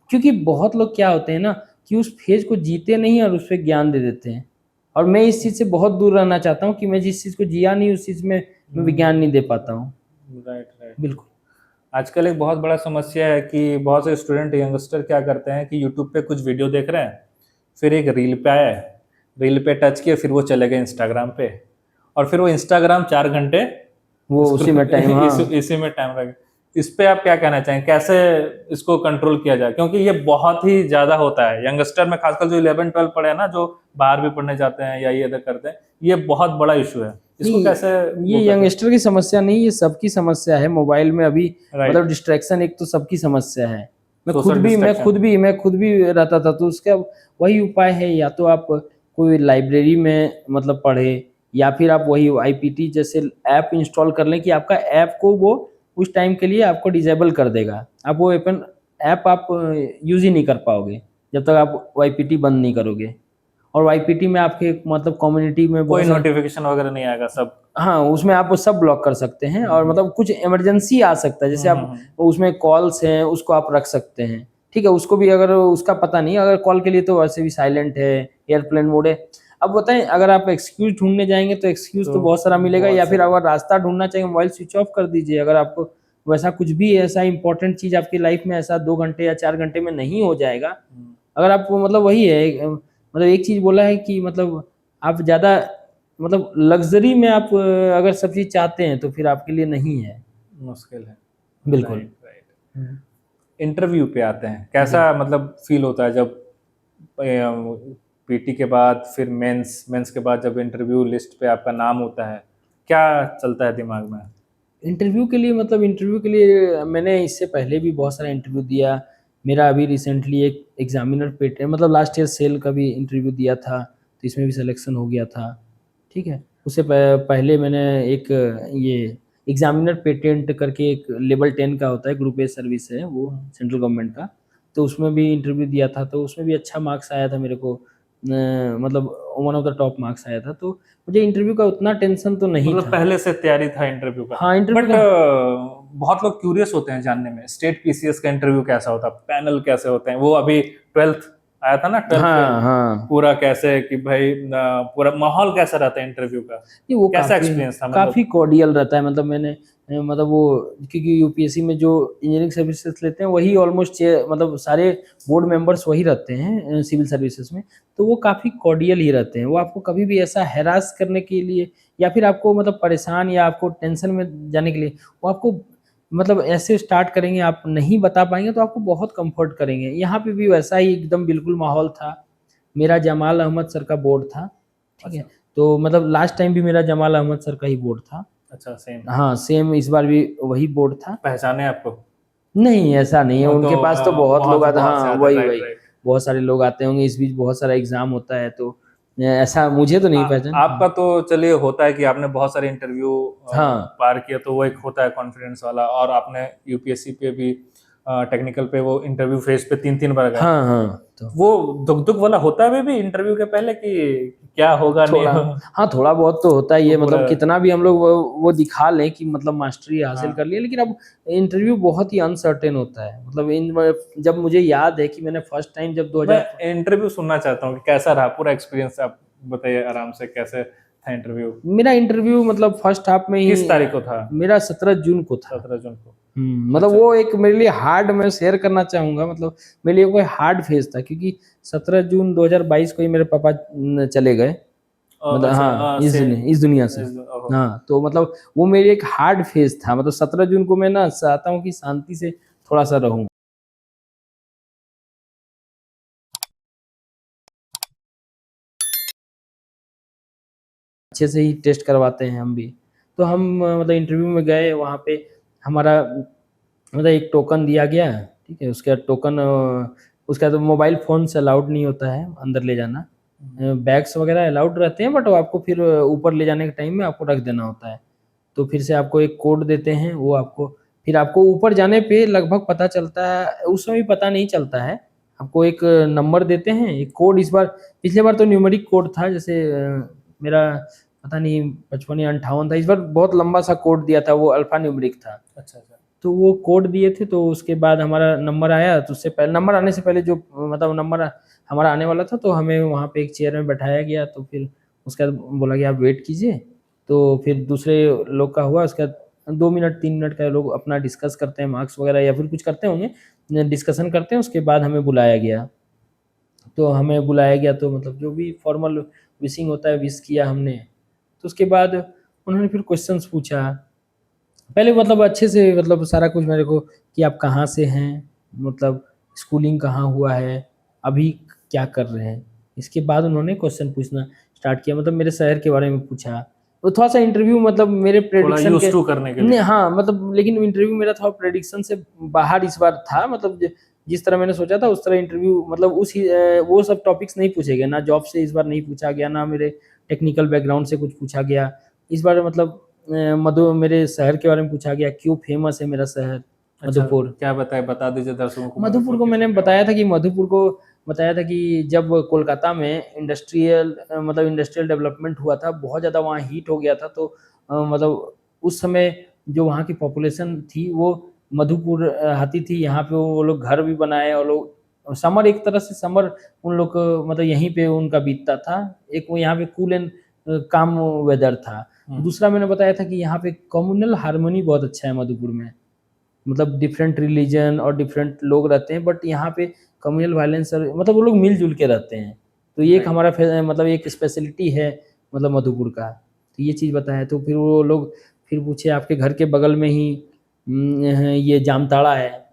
क्योंकि बहुत लोग क्या होते हैं ना कि उस फ़ेज़ को जीते नहीं और उस पे ज्ञान दे देते हैं। और मैं इस चीज़ से बहुत दूर रहना चाहता हूँ कि मैं जिस चीज़ को जिया नहीं, उस चीज़ में मैं विज्ञान नहीं दे पाता हूँ। Right, right. बिल्कुल। आजकल एक बहुत बड़ा समस्या है कि बहुत से स्टूडेंट यंगस्टर क्या करते हैं कि यूट्यूब पे कुछ वीडियो देख रहे हैं, फिर एक रील पे आया, रील पे टच किए, फिर वो चले गए इंस्टाग्राम पे, और फिर वो इंस्टाग्राम 4 घंटे वो उसी में टाइम, हाँ। इसी में टाइम लगे। इस पे आप क्या कहना चाहेंगे, कैसे इसको कंट्रोल किया जाए? क्योंकि ये बहुत ही ज़्यादा होता है यंगस्टर में, खासकर जो 11-12 पढ़े हैं ना, जो बाहर भी पढ़ने जाते हैं या ये इधर करते हैं, ये बहुत बड़ा इशू है। इसको नहीं, कैसे ये वो कर सकते यंगस्टर की समस्या नहीं, ये सबकी समस्या है। मोबाइल में अभी हैं? राइट, मतलब डिस्ट्रैक्शन एक तो सबकी समस्या है। Social distraction. मैं खुद भी रहता था, तो उसका वही उपाय है, या तो आप कोई लाइब्रेरी में मतलब पढ़ें या फिर आप वही आईपीटी जैसे ऐप इंस्टॉल कर लें कि आपका ऐप को वो उस टाइम के लिए आपको डिसेबल कर देगा। आप वो एपन ऐप आप यूज़ ही नहीं कर पाओगे, जब तक आप आईपीटी बंद नहीं करोगे। और आईपीटी में आपके मतलब कम्युनिटी में कोई बहुत सारे, नोटिफिकेशन वगैरह नहीं आएगा सब। हाँ, उसमें आप वो सब ब्लॉक कर सकते हैं और मतलब कुछ इमरजेंसी आ सकता है, जैसे आप उसमें कॉल्स हैं, उसको आप रख सकते हैं, ठीक है? उसको भी अगर उसका पता नहीं, अगर कॉल के लिए तो वैसे भी साइलेंट है, एयरप्लेन मोड है। अब बताएँ, अगर आप एक्सक्यूज़ ढूँढने जाएँगे तो एक्सक्यूज़ तो तो बहुत सारा मिलेगा, बहुत या फिर सारे। अगर रास्ता ढूँढना चाहिए, मोबाइल स्विच ऑफ कर दीजिए। अगर आपको वैसा कुछ भी ऐसा इम्पोर्टेंट चीज़ आपकी लाइफ़ में ऐसा 2 घंटे या 4 घंटे में नहीं हो जाएगा, अगर आप मतलब वही है मतलब एक चीज़ बोला है कि मतलब आप ज़्यादा मतलब लग्ज़री में आप अगर सब चीज़ चाहते हैं तो फिर आपके लिए नहीं है। मुश्किल है। बिल्कुल। Right, right. हुँ। इंटरव्यू पे आते हैं, जी। कैसा मतलब फील होता है जब पीटी के बाद फिर मेंस, मेंस के बाद जब इंटरव्यू लिस्ट पे आपका नाम होता है, क्या चलता है दिमाग में? इंटरव्यू के लिए मैंने इससे पहले भी बहुत सारा इंटरव्यू दिया। मेरा अभी रिसेंटली एक एग्ज़ामिनर पेट मतलब लास्ट ईयर सेल का भी इंटरव्यू दिया था, तो इसमें भी सिलेक्शन हो गया था, ठीक है? उससे पहले मैंने एक ये एग्ज़ामिनर पेटेंट करके एक लेवल 10 का होता है, ग्रुप ए सर्विस है वो सेंट्रल गवर्नमेंट का, तो उसमें भी इंटरव्यू दिया था, तो उसमें भी अच्छा मार्क्स आया था मेरे को। मतलब one of the top marks आया था, तो मुझे इंटरव्यू का उतना टेंशन तो नहीं मतलब था। पहले से तैयारी था इंटरव्यू का। हाँ, इंटरव्यू बट का बहुत लोग क्यूरियस होते हैं जानने में, स्टेट पीसीएस का इंटरव्यू कैसा होता है, पैनल कैसे होते हैं? वो अभी 12th आया था ना, 12th फेल, हाँ, हाँ। पूरा कैसे कि भाई पूरा माहौल कैसा रहता है इंटरव्यू का? नहीं, वो कैसा एक्सपीरियंस था मतलब? काफ़ी कॉर्डियल रहता है, मतलब मैंने मतलब वो, क्योंकि यूपीएससी में जो इंजीनियरिंग सर्विसेज लेते हैं वही ऑलमोस्ट मतलब सारे बोर्ड मेंबर्स वही रहते हैं सिविल सर्विसेज में, तो वो काफ़ी कॉर्डियल ही रहते हैं। वो आपको कभी भी ऐसा हैरास करने के लिए या फिर आपको मतलब परेशान या आपको टेंशन में जाने के लिए वो आपको मतलब ऐसे स्टार्ट करेंगे, आप नहीं बता पाएँगे तो आपको बहुत कम्फर्ट करेंगे। यहाँ पे भी वैसा ही एकदम बिल्कुल माहौल था। मेरा जमाल अहमद सर का बोर्ड था, ठीक है? अच्छा। तो मतलब लास्ट टाइम भी मेरा जमाल अहमद सर का ही बोर्ड था। अच्छा, सेम। हाँ, सेम इस बार भी वही बोर्ड था। पहचाने आपको? नहीं, ऐसा नहीं है, वो तो उनके पास तो बहुत लोग आते, बहुत से हाँ, आते हैं, वही, राइट, वही। राइट। बहुत सारे लोग आते होंगे, इस बीच बहुत सारा एग्ज़ाम होता है, तो ऐसा मुझे तो नहीं पहचान। आपका तो चलिए होता है कि आपने बहुत सारे इंटरव्यू हाँ, पार किया, तो वो एक होता है कॉन्फिडेंस वाला, और आपने यूपीएससी पे भी टेक्निकल पे वो इंटरव्यू फेज पे 3-3 बार गए। हाँ, हाँ, तो वो दुख-दुख वाला होता है अभी भी इंटरव्यू के पहले कि क्या होगा, नहीं थोड़ा, होगा? हाँ, थोड़ा बहुत तो होता ही वो है, पूरा मतलब कितना भी हम लोग वो दिखा लें कि मतलब मास्टरी हासिल हाँ। कर ली है, लेकिन अब इंटरव्यू बहुत ही अनसर्टेन होता है। मतलब जब मुझे याद है कि मैंने फर्स्ट टाइम जब मैं 2000, इंटरव्यू सुनना चाहता हूँ कि कैसा रहा पूरा एक्सपीरियंस, आप बताइए आराम से कैसे था इंटरव्यू? मेरा इंटरव्यू मतलब फर्स्ट हाफ में किस ही तारीख को था? मेरा 17 जून को था। 17 जून को। मतलब अच्छा। वो एक मेरे लिए हार्ड, मैं शेयर करना चाहूँगा, मतलब मेरे लिए कोई हार्ड फेज़ था, क्योंकि 17 जून 2022 को ही मेरे पापा चले गए। मतलब अच्छा, हाँ, से इस दुनिया से। ओहो! हाँ, तो मतलब वो मेरे एक हार्ड फेज़ था। मतलब 17 जून को मैं ना चाहता हूँ कि शांति से थोड़ा-सा रहूँ। अच्छे से ही टेस्ट करवाते हैं हम भी। तो हम मतलब इंटरव्यू में गए, वहाँ पे हमारा मतलब एक टोकन दिया गया, ठीक है? उसके बाद टोकन उसके बाद मोबाइल फ़ोन्स अलाउड नहीं होता है अंदर ले जाना। बैग्स वगैरह अलाउड रहते हैं, बट वो आपको फिर ऊपर ले जाने के टाइम में आपको रख देना होता है। तो फिर से आपको एक कोड देते हैं, वो आपको फिर आपको ऊपर जाने पे लगभग पता चलता है, उस समय भी पता नहीं चलता है। आपको एक नंबर देते हैं, एक कोड, इस बार, पिछले बार तो न्यूमेरिक कोड था, जैसे मेरा पता नहीं 55 या 58 था, इस बार बहुत लंबा-सा कोड दिया था, वो अल्फ़ा न्यूमेरिक था। अच्छा, अच्छा। तो वो कोड दिए थे, तो उसके बाद हमारा नंबर आया, तो उससे पहले नंबर आने से पहले जो मतलब नंबर हमारा आने वाला था, तो हमें वहाँ पे एक चेयर में बैठाया गया, तो फिर उसके बाद बोला कि आप वेट कीजिए। तो फिर दूसरे लोग का हुआ, उसके बाद 2 मिनट 3 मिनट का लोग अपना डिस्कस करते हैं, मार्क्स वगैरह या फिर कुछ करते होंगे, डिस्कशन करते हैं, उसके बाद हमें बुलाया गया। तो हमें बुलाया गया, तो मतलब जो भी फॉर्मल विशिंग होता है, विश किया हमने। तो उसके बाद उन्होंने फिर क्वेश्चन्स पूछा। पहले मतलब अच्छे से मतलब सारा कुछ मेरे को कि आप कहाँ से हैं? मतलब स्कूलिंग कहाँ हुआ है? अभी क्या कर रहे हैं? इसके बाद उन्होंने क्वेश्चन पूछना स्टार्ट किया, मतलब मेरे शहर के बारे में पूछा। तो थोड़ा-सा इंटरव्यू मतलब मेरे थोड़ा प्रेडिक्शन के यूज़ टू करने के ने, लिए। हाँ, मतलब लेकिन इंटरव्यू मेरा थोड़ा प्रेडिक्शन से बाहर इस बार था, मतलब जिस तरह मैंने सोचा था उस तरह इंटरव्यू, मतलब वो सब टॉपिक्स नहीं पूछे गए, ना जॉब से इस बार नहीं पूछा गया, ना मेरे टेक्निकल बैकग्राउंड से कुछ पूछा गया। इस बार मतलब मेरे शहर के बारे में पूछा गया, क्यों फेमस है मेरा शहर अच्छा, मधुपुर। क्या बताएँ, बता दीजिए दर्शकों को मधुपुर मधुपुर को किस मैंने लिए फेमस बताया है? था कि मधुपुर को बताया था कि जब कोलकाता में मतलब इंडस्ट्रियल डेवलपमेंट हुआ था, बहुत ज़्यादा वहाँ हीट हो गया था, तो मतलब उस समय जो वहाँ की पॉपुलेशन थी वो मधुपुर आती थी, यहाँ पे वो लोग घर भी बनाए, और लोग समर, एक तरह से समर उन लोग को मतलब यहीं पे उनका बीतता था। एक वो यहाँ पे कूल एंड काम वेदर था। हुँ। दूसरा मैंने बताया था कि यहाँ पे कम्युनल हार्मनी बहुत अच्छा है मधुपुर में। मतलब डिफरेंट रिलीजन और डिफरेंट लोग रहते हैं, बट यहाँ पे कम्युनल वायलेंस और मतलब वो लोग मिल-जुल के रहते हैं। तो ये एक राइट। हमारा मतलब एक स्पेशलिटी है मतलब मधुपुर का। तो ये चीज़ बताया, तो फिर वो लोग फिर पूछे आपके घर के बगल में ही ये जामताड़ा है,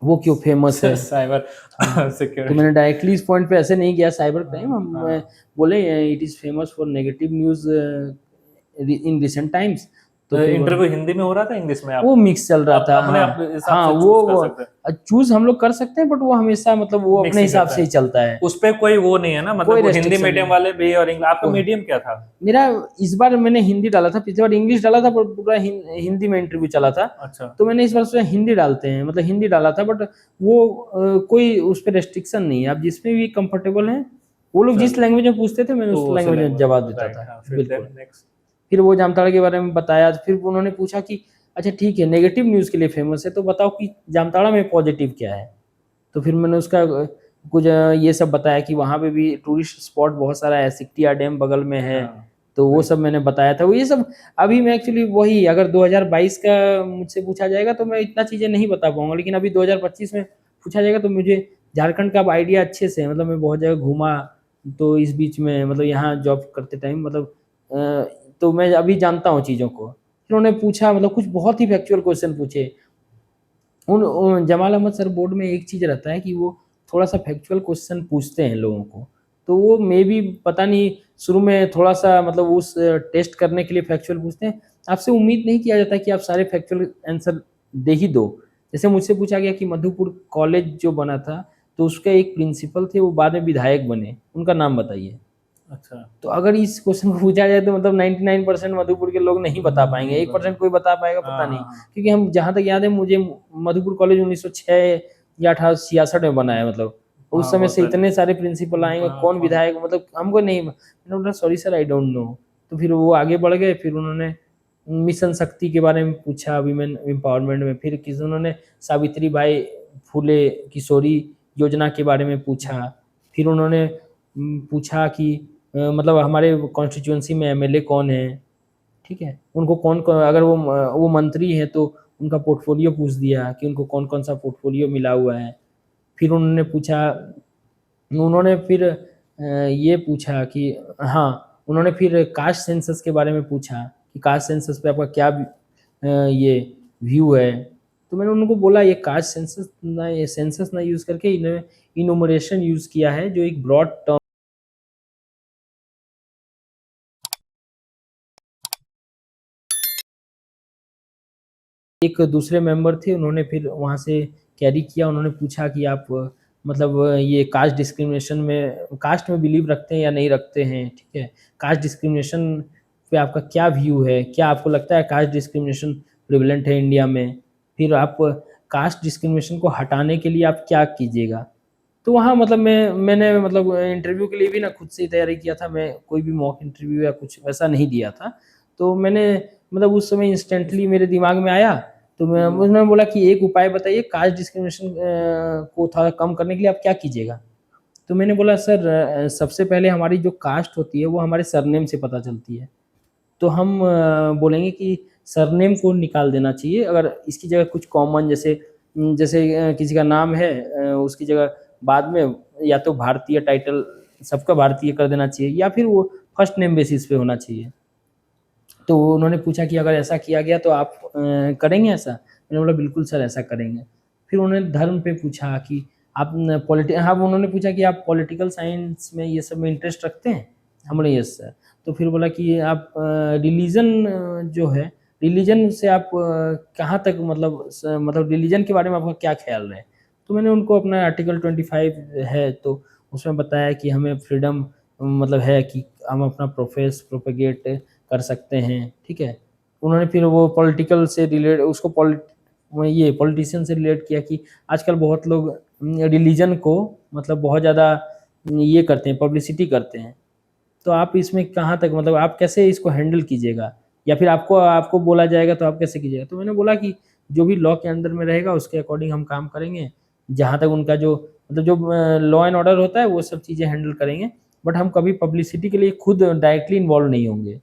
वो क्यों फ़ेमस है? साइबर हाँ, तो मैंने सिक्योरिटी। डायरेक्टली इस पॉइंट पे ऐसे नहीं गया साइबर क्राइम, हाँ, हम हाँ। बोले it is famous for negative news in recent times. तो फिर वो इंटरव्यू हिंदी में हो रहा था, इंग्लिश में? वो आप मिक्स चल रहा था, अपने आप हाँ। हिसाब हाँ, से चूज़ कर सकते हैं। चूज़ हम लोग कर सकते हैं, बट वो हमेशा मतलब वो अपने मिक्स ही हिसाब करता से है। ही चलता है। उसपे कोई वो नहीं है ना, मतलब कोई वो हिंदी रेस्ट्रिक्शन मीडियम नहीं। वाले भी और आपका कोई मीडियम क्या था? मेरा इस बार मैंने हिंदी डाला था, पिछली बार इंग्लिश डाला था, पर पूरा हिंदी में इंटरव्यू चला था। अच्छा। तो मैंने इस बार सोचा हिंदी डालते हैं, मतलब हिंदी डाला था, बट वो कोई उस पे रेस्ट्रिक्शन नहीं है, आप जिसमें भी कंफर्टेबल हैं, वो लोग जिस चलिए, लैंग्वेज में पूछते थे, मैंने तो उस उसी लैंग्वेज में लैंग्वेज जवाब में देता राइट, था। हाँ, फिर बिल्कुल। Then next? फिर वो जामताड़ा के बारे में बताया, फिर उन्होंने पूछा कि अच्छा ठीक है, नेगेटिव न्यूज़ के लिए फ़ेमस है, तो बताओ कि जामताड़ा में पॉज़िटिव क्या है? तो फिर मैंने उसका कुछ ये सब बताया कि वहाँ पे भी टूरिस्ट स्पॉट बहुत सारा है, सिकटिया डैम बगल में है, हाँ। तो वो सब मैंने बताया था। वो ये सब अभी मैं एक्चुअली वही अगर 2022 का मुझसे पूछा जाएगा तो मैं इतना चीज़ें नहीं बता पाऊँगा, लेकिन अभी 2025 में पूछा जाएगा तो मुझे झारखंड का अब आइडिया अच्छे से है। मतलब मैं बहुत जगह घूमा, तो इस बीच में मतलब यहाँ जॉब करते टाइम मतलब तो मैं अभी जानता हूँ चीज़ों को। फिर उन्होंने पूछा मतलब कुछ बहुत ही फैक्चुअल क्वेश्चन पूछे। उन जमाल अहमद सर बोर्ड में एक चीज़ रहता है कि वो थोड़ा-सा फैक्चुअल क्वेश्चन पूछते हैं लोगों को। तो वो मेबी पता नहीं शुरू में थोड़ा-सा मतलब उस टेस्ट करने के लिए फैक्चुअल पूछते हैं। आपसे उम्मीद नहीं किया जाता कि आप सारे फैक्चुअल आंसर दे ही दो। जैसे मुझसे पूछा गया कि मधुपुर कॉलेज जो बना था, तो उसके एक प्रिंसिपल थे, वो बाद में विधायक बने, उनका नाम बताइए? अच्छा। तो अगर इस क्वेश्चन को पूछा जाए तो मतलब 99% मधुपुर के लोग नहीं बता पाएँगे, 1% कोई बता पाएगा पता हाँ, नहीं। हाँ, हाँ। क्योंकि हम जहाँ तक याद है मुझे मधुपुर कॉलेज 1906 या 1866 में बना है मतलब। उस हाँ, समय बहुत से पहले। इतने सारे प्रिंसिपल आएँगे, कौन कौन? विधायक मतलब हमको नहीं मैंने बोला sorry sir I don't know. तो फिर वो आगे बढ़ गए, फिर उन्होंने मिशन शक्ति के बारे में पूछा, वीमेन एम्पावरमेंट में, फिर किसी उन्होंने सावित्री बाई फुले किशोरी योजना के बारे में पूछा। फिर उन्होंने पूछा कि मतलब हमारे कॉन्स्टिट्यूएंसी में एमएलए कौन है, ठीक है? उनको कौन-कौन अगर वो मंत्री हैं तो उनका पोर्टफोलियो पूछ दिया कि उनको कौन-कौन सा पोर्टफोलियो मिला हुआ है। फिर उन्होंने पूछा उन्होंने फिर ये पूछा कि हाँ, उन्होंने फिर कास्ट सेंसस के बारे में पूछा कि कास्ट सेंसस पे आपका क्या ये व्यू है? तो मैंने उनको बोला ये कास्ट सेंसस ना ये सेंसस ना यूज़ करके इन्होंने इनुमरेशन यूज़ किया है जो एक ब्रॉड टर्म एक दूसरे मेंबर थे उन्होंने फिर वहाँ से कैरी किया, उन्होंने पूछा कि आप मतलब ये कास्ट डिस्क्रिमिनेशन में कास्ट में बिलीव रखते हैं या नहीं रखते हैं, ठीक है? कास्ट डिस्क्रिमिनेशन पे आपका क्या व्यू है? क्या आपको लगता है कास्ट डिस्क्रिमिनेशन प्रेवलेंट है इंडिया में? फिर आप कास्ट डिस्क्रिमिनेशन को हटाने के लिए आप क्या कीजिएगा? तो वहाँ मतलब मैंने मतलब इंटरव्यू के लिए भी ना खुद से ही तैयारी किया था, मैं कोई भी मॉक इंटरव्यू या कुछ वैसा नहीं दिया था। तो मैंने मतलब उस समय इंस्टेंटली मेरे दिमाग में आया, तो उन्होंने बोला कि एक उपाय बताइए कास्ट डिस्क्रिमिनेशन को थोड़ा कम करने के लिए आप क्या कीजिएगा? तो मैंने बोला सर सबसे पहले हमारी जो कास्ट होती है वो हमारे सरनेम से पता चलती है। तो हम बोलेंगे कि सरनेम को निकाल देना चाहिए। अगर इसकी जगह कुछ कॉमन जैसे किसी का नाम है उसकी जगह बाद में या तो भारतीय टाइटल सबका भारतीय कर देना चाहिए या फिर वो फर्स्ट नेम बेसिस पे होना चाहिए। तो उन्होंने पूछा कि अगर ऐसा किया गया तो आप करेंगे ऐसा? मैंने बोला बिल्कुल सर ऐसा करेंगे। फिर उन्होंने धर्म पे पूछा कि आप न पॉलिटि हाँ, उन्होंने पूछा कि आप पॉलिटिकल साइंस में ये सब में इंटरेस्ट रखते हैं? हम बोले यस सर। तो फिर बोला कि आप रिलीजन जो है, रिलीजन से आप कहाँ तक मतलब रिलीजन के बारे में आपका क्या ख़्याल है? तो मैंने उनको अपना आर्टिकल 25 है तो उसमें बताया कि हमें फ्रीडम मतलब है कि हम अपना प्रोपेगेट कर सकते हैं, ठीक है? उन्होंने फिर वो पॉलिटिकल से रिलेट उसको ये पॉलिटिशियन से रिलेट किया कि आजकल बहुत लोग रिलीजन को मतलब बहुत ज़्यादा ये करते हैं, पब्लिसिटी करते हैं। तो आप इसमें कहाँ तक मतलब आप कैसे इसको हैंडल कीजिएगा? या फिर आपको आपको बोला जाएगा तो आप कैसे कीजिएगा? तो मैंने बोला कि जो भी लॉ के अंडर में रहेगा उसके अकॉर्डिंग हम काम करेंगे। जहाँ तक उनका जो मतलब जो लॉ एंड ऑर्डर होता है वो सब चीज़ें हैंडल करेंगे। बट हम कभी पब्लिसिटी के लिए खुद डायरेक्टली इन्वॉल्व नहीं होंगे।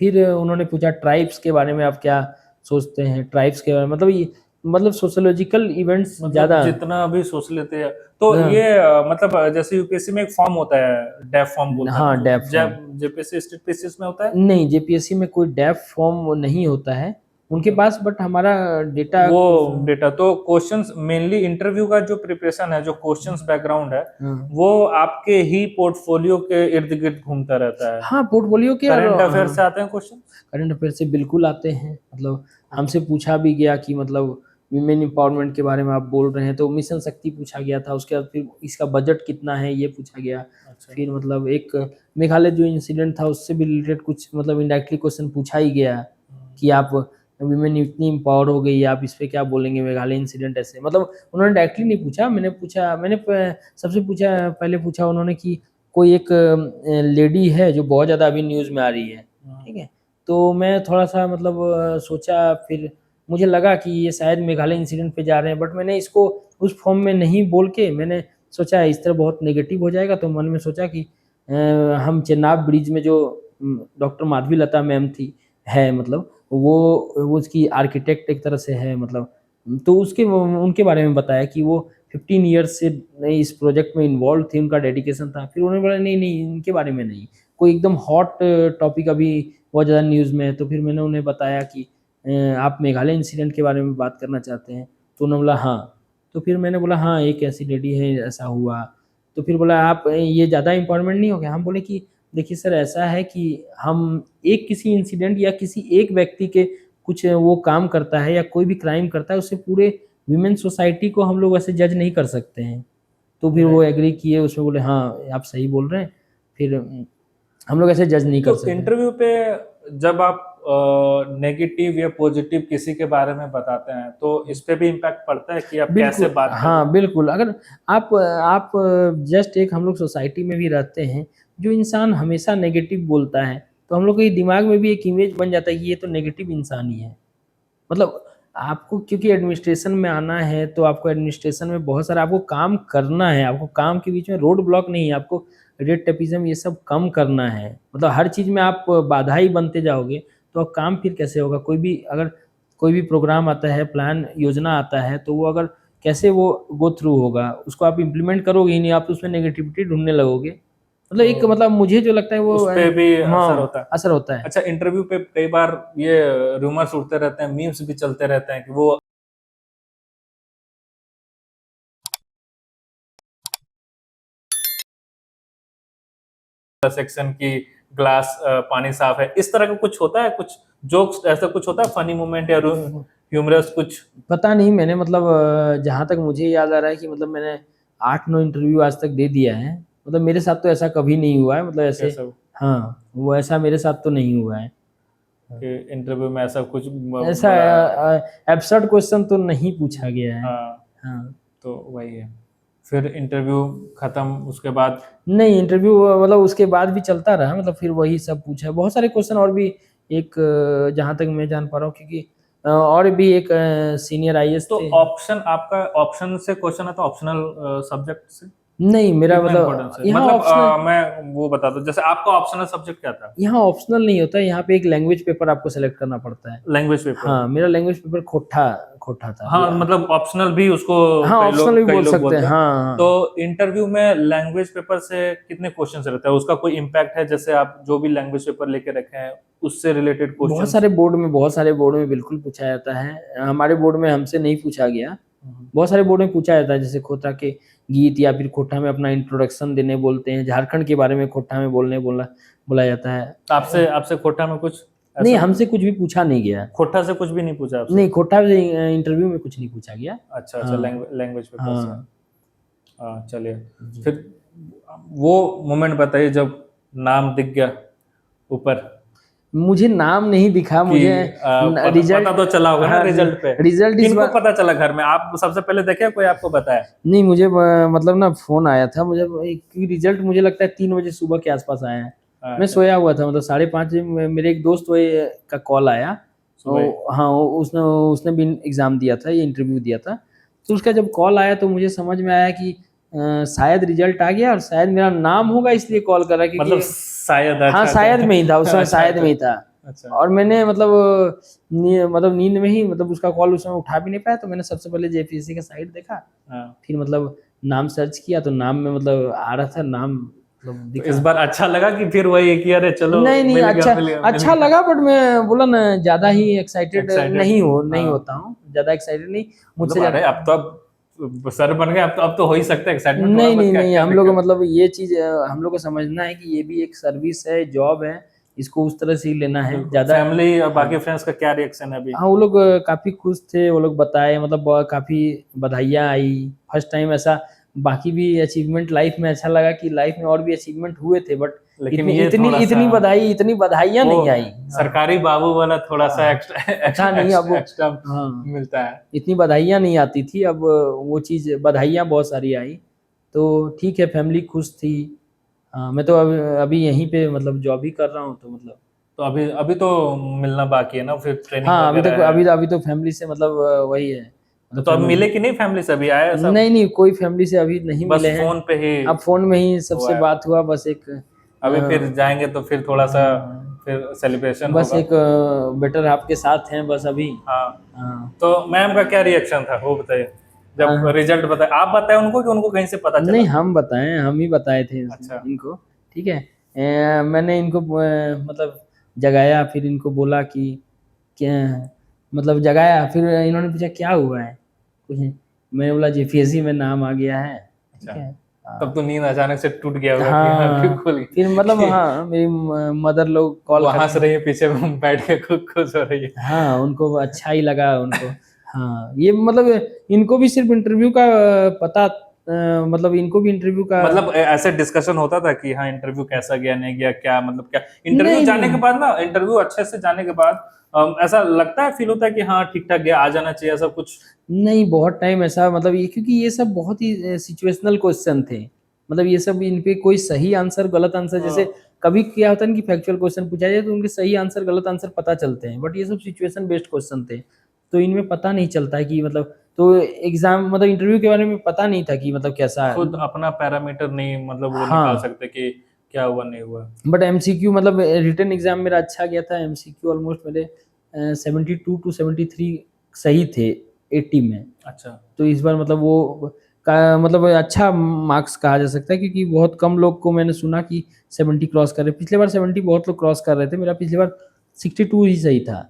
फिर उन्होंने पूछा ट्राइब्स के बारे में आप क्या सोचते हैं? ट्राइब्स के बारे में मतलब ये मतलब सोशियोलॉजिकल इवेंट्स मतलब ज़्यादा जितना भी सोच लेते हैं तो हाँ, ये मतलब जैसे यूपीएससी में एक फॉर्म होता है डेफ फॉर्म बोलते हैं हाँ, तो डेफ फॉर्म। जब जेपीएससी स्टेट पीसीएस में होता है नहीं, जेपीएससी में कोई डेफ फॉर्म नहीं होता है, उनके पास बट हमारा डेटा वो कुछ डेटा तो क्वेश्चंस मेनली इंटरव्यू का जो प्रिपरेशन है जो क्वेश्चंस बैकग्राउंड है हाँ। वो आपके ही पोर्टफोलियो के इर्द गिर्द घूमता रहता है। हाँ, पोर्टफोलियो के और करंट अफेयर से हाँ, आते हैं क्वेश्चन। करंट अफेयर से बिल्कुल आते हैं। मतलब हमसे पूछा भी गया कि मतलब विमेन एम्पावरमेंट के बारे में आप बोल रहे हैं, तो मिशन शक्ति पूछा गया था, उसके बाद फिर इसका बजट कितना है, ये पूछा गया। अच्छा। फिर मतलब एक मेघालय जो इंसिडेंट था, उससे भी रिलेटेड कुछ मतलब इनडायरेक्टली क्वेश्चन पूछा ही गया कि आप विमेन इतनी एम्पावर हो गई है, आप इस पे क्या बोलेंगे? मेघालय इंसिडेंट ऐसे मतलब उन्होंने डायरेक्टली नहीं पूछा, मैंने सबसे पहले पूछा उन्होंने कि कोई एक लेडी है जो बहुत ज़्यादा अभी न्यूज़ में आ रही है, ठीक है? तो मैं थोड़ा-सा मतलब सोचा फिर मुझे लगा कि ये शायद मेघालय इंसिडेंट पे जा रहे हैं बट मैंने इसको उस फॉर्म में नहीं बोल के मैंने सोचा इस तरह बहुत नेगेटिव हो जाएगा तो मन में सोचा कि हम चेनाब ब्रिज में जो डॉक्टर माधवी लता मैम थी, है मतलब वो उसकी आर्किटेक्ट एक तरह से है मतलब। तो उनके बारे में बताया कि वो 15 ईयर्स से इस प्रोजेक्ट में इन्वॉल्व थी, उनका डेडिकेशन था। फिर उन्होंने बोला नहीं इनके बारे में नहीं, कोई एकदम हॉट टॉपिक अभी बहुत ज़्यादा न्यूज़ में है। तो फिर मैंने उन्हें बताया कि आप मेघालय इंसिडेंट के बारे में बात करना चाहते हैं? तो उन्होंने बोला हाँ। तो फिर मैंने बोला हाँ, एक ऐसी लेडी है, ऐसा हुआ। तो फिर बोला आप ये ज़्यादा इम्पोर्टेंट नहीं हो गया? हम बोले कि देखिए सर, ऐसा है कि हम एक किसी इंसिडेंट या किसी एक व्यक्ति के कुछ वो काम करता है या कोई भी क्राइम करता है, उससे पूरे विमेन सोसाइटी को हम लोग ऐसे जज नहीं कर सकते हैं। तो फिर वो एग्री किए, उसमें बोले हाँ आप सही बोल रहे हैं। फिर हम लोग ऐसे जज नहीं कर तो सकते। इंटरव्यू पे जब आप नेगेटिव या पॉजिटिव किसी के बारे में बताते हैं तो इस पे भी इम्पैक्ट पड़ता है कि आप कैसे बिल्कुल, बात कर रहे हाँ हैं? बिल्कुल। अगर आप जस्ट एक हम लोग सोसाइटी में भी रहते हैं, जो इंसान हमेशा नेगेटिव बोलता है, तो हम लोग के दिमाग में भी एक इमेज बन जाता है कि ये तो नेगेटिव इंसान ही है। मतलब आपको क्योंकि एडमिनिस्ट्रेशन में आना है, तो आपको एडमिनिस्ट्रेशन में बहुत सारा आपको काम करना है, आपको काम के बीच में रोड ब्लॉक नहीं है, आपको रेड टेपिज्म ये सब कम करना है। मतलब हर चीज़ में आप बाधा ही बनते जाओगे, तो अब काम फिर कैसे होगा? कोई भी प्रोग्राम आता है, प्लान योजना आता है, तो वो अगर कैसे वो गो थ्रू होगा? उसको आप इम्प्लीमेंट करोगे ही नहीं, आप उसमें नेगेटिविटी ढूँढने लगोगे। मतलब एक तो मतलब मुझे जो लगता है वो उस पे भी असर हाँ, होता है। असर होता है। अच्छा, इंटरव्यू पे कई बार ये रूमर्स उड़ते रहते हैं, मीम्स भी चलते रहते हैं कि वो सेक्शन की ग्लास पानी साफ है, इस तरह का कुछ होता है? कुछ जोक्स ऐसा कुछ होता है, फनी मोमेंट या ह्यूमरस कुछ? पता नहीं, मैंने मतलब जहाँ तक मुझे याद आ रहा है कि मतलब मैंने 8-9 इंटरव्यू आज तक दे दिया है। मतलब मेरे साथ तो ऐसा कभी नहीं हुआ है, मतलब ऐसे कैसा हाँ, वो ऐसा मेरे साथ तो नहीं हुआ है। कि इंटरव्यू में ऐसा कुछ ऐसा एब्सर्ड क्वेश्चन तो नहीं पूछा गया है। हाँ, हाँ। तो वही है। फिर इंटरव्यू खत्म, उसके बाद नहीं, इंटरव्यू मतलब उसके बाद भी चलता रहा, मतलब फिर वही सब पूछा। बहुत सारे क्वेश्चन और भी एक जहाँ तक मैं जान पा रहा हूँ, क्योंकि और भी एक सीनियर आईएएस तो थे। ऑप्शन आपका ऑप्शन से क्वेश्चन है तो ऑप्शनल सब्जेक्ट से नहीं, मेरा कितना इम्पोर्टेंस मतलब है? यहाँ मतलब ऑप्शनल मैं वो बता दूं, जैसे आपका ऑप्शनल सब्जेक्ट क्या था? यहाँ ऑप्शनल नहीं होता है, यहाँ पे एक लैंग्वेज पेपर आपको सेलेक्ट करना पड़ता है। Language paper. हाँ, मेरा लैंग्वेज पेपर खोटा खोटा था। हाँ, मतलब ऑप्शनल भी उसको हाँ, ऑप्शनल भी कई बोल लोग सकते हैं। बोलते हैं। हाँ, हाँ। तो इंटरव्यू में लैंग्वेज पेपर से कितने क्वेश्चंस रहते हैं? उसका कोई इम्पैक्ट है? जैसे आप जो भी लैंग्वेज पेपर लेके रखे हैं उससे रिलेटेड क्वेश्चंस? बहुत सारे बोर्ड में बिल्कुल पूछा जाता है। हमारे बोर्ड में हमसे नहीं पूछा गया। बहुत सारे बोर्ड में पूछा जाता है, जैसे खोटा के गीत या फिर खोटा में अपना इंट्रोडक्शन देने बोलते हैं। झारखंड के बारे में खोटा में बोला जाता है। आपसे आपसे कोटा में कुछ नहीं, ऐसा? हमसे कुछ भी पूछा नहीं गया। खोटा से कुछ भी नहीं पूछा आपसे? नहीं, खोटा से इंटरव्यू में कुछ नहीं पूछा गया। अच्छा अच्छा, हाँ, लैंग्वेज पेपर से। हाँ। हाँ, चलिए। जी। फिर वो मोमेंट बताइए जब नाम दिख गया ऊपर, मुझे नाम नहीं दिखा, कि मुझे पता तो चला होगा ना हाँ, रिजल्ट पे? रिजल्ट इस किनको बार पता चला घर में? आप सबसे पहले देखे, कोई आपको बताया? नहीं, मुझे मतलब ना फ़ोन आया था मुझे, रिजल्ट मुझे लगता है 3 बजे सुबह के आसपास आया है। मैं अच्छा, सोया हुआ था, मतलब 5:30 बजे मेरे एक दोस्त का कॉल आया। सुबह। हाँ, उसने उसने भी एग्ज़ाम दिया था, ये इंटरव्यू दिया था। तो उसका जब कॉल आया तो मुझे समझ में आया कि शायद रिजल्ट आ गया और शायद मेरा नाम होगा, इसलिए कॉल करा, मतलब क्योंकि शायद, हाँ, अच्छा शायद में ही था, उस अच्छा समय अच्छा शायद में अच्छा ही था। अच्छा। और मैंने मतलब मतलब नींद में ही मतलब उसका कॉल उस समय उठा भी नहीं पाया, तो मैंने सबसे पहले जेपीएससी का साइट देखा। हाँ, फिर मतलब नाम सर्च किया तो नाम में मतलब आ रहा था नाम, मतलब तो इस दिखा। बार अच्छा लगा कि फिर वही है कि अरे चलो नहीं, मिल गया अच्छा मिल गया मिल अच्छा गया? लगा, बट मैं बोला ना ज़्यादा ही एक्साइटेड एक्साइटेड? नहीं हाँ, होता हूँ, ज़्यादा एक्साइटेड नहीं, मुझसे मतलब अरे अब तो अब सर बन गए, अब तो हो ही सकता है एक्साइटमेंट थोड़ा बहुत, क्या नहीं, क्या हम लोग को दिक्कत? मतलब ये चीज़ हम लोग को समझना है कि ये भी एक सर्विस है, जॉब है, इसको उस तरह से ही लेना है, बिल्कुल। ज़्यादा। फैमिली और हाँ। बाकी फ्रेंड्स का क्या रिएक्शन है अभी? हाँ, वो लोग काफ़ी खुश थे, वो लोग बताए, मतलब काफ़ी बधाइयाँ आई। फर्स्ट टाइम ऐसा, बाकी भी अचीवमेंट लाइफ में अच्छा लगा कि लाइफ में और भी अचीवमेंट हुए थे, बट लेकिन ये थोड़ा सा इतनी बधाइयाँ वो नहीं आई। हाँ, सरकारी बाबू वाला थोड़ा सा हाँ, एक्स्ट्रा पता नहीं अब एक्स्ट्रा हाँ, मिलता है। इतनी बधाइयाँ नहीं आती थी, अब वो चीज़ बधाइयाँ बहुत सारी आई। तो ठीक है, फैमिली खुश थी। हाँ, मैं तो अभी यहीं पे मतलब जॉब ही कर रहा हूँ, तो मतलब तो अभी अभी तो मिलना बाकी है ना, फिर ट्रेनिंग हाँ, वगैरह है? अभी तो फैमिली से मतलब वही है, मतलब तो अब फैमिली। मिले कि नहीं फैमिली से? अभी आया सब? नहीं, कोई फैमिली से अभी नहीं बस मिले हैं। फोन पे ही अब फ़ोन में ही हुआ सबसे है? बात हुआ, बस एक अभी फिर जाएंगे तो फिर थोड़ा सा हाँ, फिर सेलिब्रेशन बस होगा। एक बेटर आपके साथ हैं बस अभी। हाँ, हाँ। तो मैम का क्या रिएक्शन था वो बताइए, जब हाँ, रिजल्ट बताए, आप बताए उनको कि उनको कहीं से पता नहीं चला? हम बताएं, हम ही बताए थे अच्छा। इनको। ठीक है। मैंने इनको मतलब जगाया, फिर इनको बोला कि क्या, मतलब जगाया, फिर इन्होंने पूछा क्या हुआ है, कुछ नहीं। मैंने बोला जेपीएससी में नाम आ गया है। ठीक अच्छा, है। तब हाँ। तो नींद अचानक से टूट गया होगा कि हाँ हाँ, खुल फिर मतलब कि हाँ मेरी मदर लोग कॉल वो हंस करके। रही है पीछे में बैठ के, खुद खुश हो रही है। हाँ, उनको अच्छा ही लगा उनको। हाँ, ये मतलब इनको भी सिर्फ इंटरव्यू का पता, मतलब इनको भी इंटरव्यू का। मतलब ऐसे डिस्कशन होता था कि हाँ इंटरव्यू कैसा गया, नहीं गया, क्या मतलब क्या इंटरव्यू नहीं जाने के नहीं बाद ना, इंटरव्यू अच्छे से जाने के बाद ऐसा लगता है, फील होता है कि हाँ ठीक ठाक गया, आ जाना चाहिए, ऐसा कुछ? नहीं, बहुत टाइम ऐसा मतलब ये, क्योंकि ये सब बहुत ही सिचुएशनल क्वेश्चन थे। मतलब ये सब इन पे कोई सही आंसर गलत आंसर, जैसे कभी क्या होता है ना कि फैक्चुअल क्वेश्चन पूछा जाए तो उनके सही आंसर गलत आंसर पता चलते हैं, बट ये सब सिचुएशन बेस्ड क्वेश्चन थे, तो इनमें पता नहीं चलता है कि मतलब, तो एग्जाम मतलब इंटरव्यू के बारे में पता नहीं था कि मतलब कैसा है। खुद अपना पैरामीटर नहीं मतलब वो निकाल हाँ, सकते कि क्या हुआ नहीं हुआ। बट एमसीक्यू मतलब रिटन एग्जाम मेरा अच्छा गया था। एमसीक्यू ऑलमोस्ट मेरे 72 to 73 सही थे 80 में। अच्छा। तो इस बार मतलब वो का मतलब अच्छा मार्क्स कहा जा सकता है, क्योंकि बहुत कम लोग को मैंने सुना कि 70 क्रॉस कर रहे। पिछले बार 70 बहुत लोग क्रॉस कर रहे थे, मेरा पिछले बार 62 ही सही था।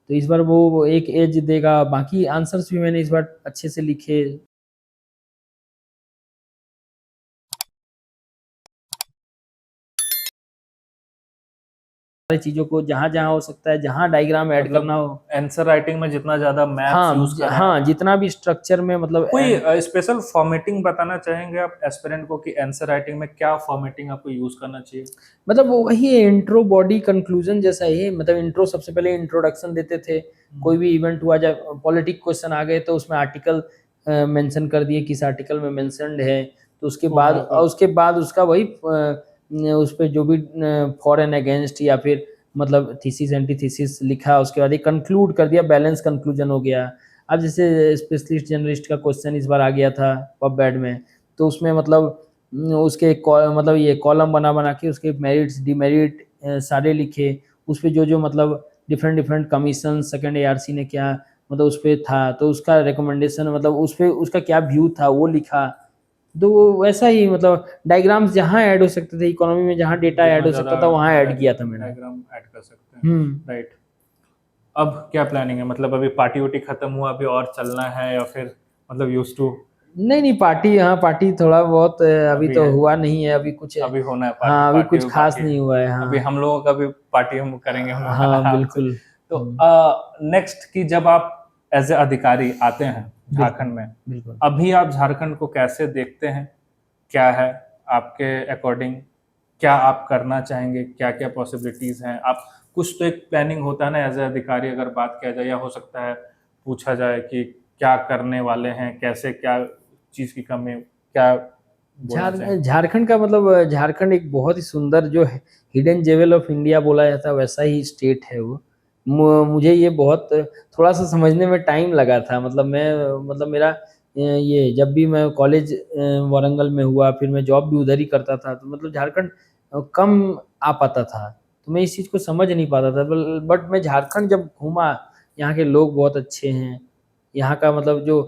तो इस बार वो एक एज देगा, बाकी आंसर्स भी मैंने इस बार अच्छे से लिखे। सारी चीज़ों को जहाँ जहाँ हो सकता है, जहाँ डायग्राम ऐड करना मतलब हो। आंसर राइटिंग में जितना ज्यादा मैथ्स हाँ यूज करें आप। हाँ, जितना भी स्ट्रक्चर में मतलब कोई स्पेशल फॉर्मेटिंग बताना चाहेंगे आप एस्पिरेंट को कि आंसर राइटिंग में क्या फॉर्मेटिंग आपको यूज करना चाहिए? मतलब वो वही है, इंट्रो बॉडी कंक्लूजन जैसा ही है। मतलब इंट्रो सबसे पहले इंट्रोडक्शन देते थे, कोई भी इवेंट हुआ, जब पॉलिटिक क्वेश्चन आ गए तो उसमें आर्टिकल मेंशन कर दिए किस आर्टिकल में मेंशनड है। तो उसके बाद पूरा का उसके बाद उसका वही उस पे जो भी फॉर एंड अगेंस्ट या फिर मतलब थीसिस एंटीथीसिस लिखा, उसके बाद एक कंक्लूड कर दिया, बैलेंस कंक्लूजन हो गया। अब जैसे स्पेशलिस्ट जर्नलिस्ट का क्वेश्चन इस बार आ गया था पब बैड में, तो उसमें मतलब उसके मतलब ये कॉलम बना बना के उसके मेरिट्स डिमेरिट सारे लिखे। उस पे जो जो मतलब different different commission second ARC ने क्या मतलब उस पे था, तो उसका रिकमेंडेशन मतलब उस पे उसका क्या व्यू था वो लिखा। तो वो वैसा ही मतलब डायग्राम्स जहाँ ऐड हो सकते थे, इकोनॉमी में जहाँ डेटा ऐड जितना हो ज्यादा सकता था वहाँ ऐड किया था मैंने। डायग्राम ऐड कर सकते हैं। हम्म। राइट। अब क्या प्लानिंग है, मतलब अभी पार्टी वार्टी खत्म हुआ, अभी और चलना है या फिर मतलब यूज टू? नहीं नहीं, पार्टी, हाँ पार्टी थोड़ा बहुत अभी अभी तो है, हुआ नहीं है अभी कुछ। अभी होना है पार्टी, हाँ, अभी पार्टी कुछ भी खास बाकी है। नहीं हुआ है। अभी हाँ। हम लोगों का भी पार्टी हम करेंगे हम लोग हाँ आराम से। बिल्कुल। तो नेक्स्ट की जब आप एज ए अधिकारी आते हैं बिल्कुल झारखंड में, बिल्कुल। अभी आप झारखंड को कैसे देखते हैं, क्या है आपके अकॉर्डिंग, क्या आप करना चाहेंगे, क्या क्या पॉसिबिलिटीज हैं? आप कुछ तो एक प्लानिंग होता है ना एज ए अधिकारी, अगर बात किया जाए या हो सकता है पूछा जाए कि क्या करने वाले हैं, कैसे, क्या चीज़ की कमी, क्या बोलना चाहेंगे? झारखंड का मतलब झारखंड एक बहुत ही सुंदर जो है हिडन जेवल ऑफ इंडिया बोला जाता है, वैसा ही स्टेट है वो। मुझे ये बहुत थोड़ा सा समझने में टाइम लगा था। मतलब मैं मतलब मेरा ये जब भी मैं कॉलेज वारंगल में हुआ, फिर मैं जॉब भी उधर ही करता था, तो मतलब झारखंड कम आ पाता था, तो मैं इस चीज़ को समझ नहीं पाता था। बट मैं झारखंड जब घूमा, यहाँ के लोग बहुत अच्छे हैं। यहाँ का मतलब जो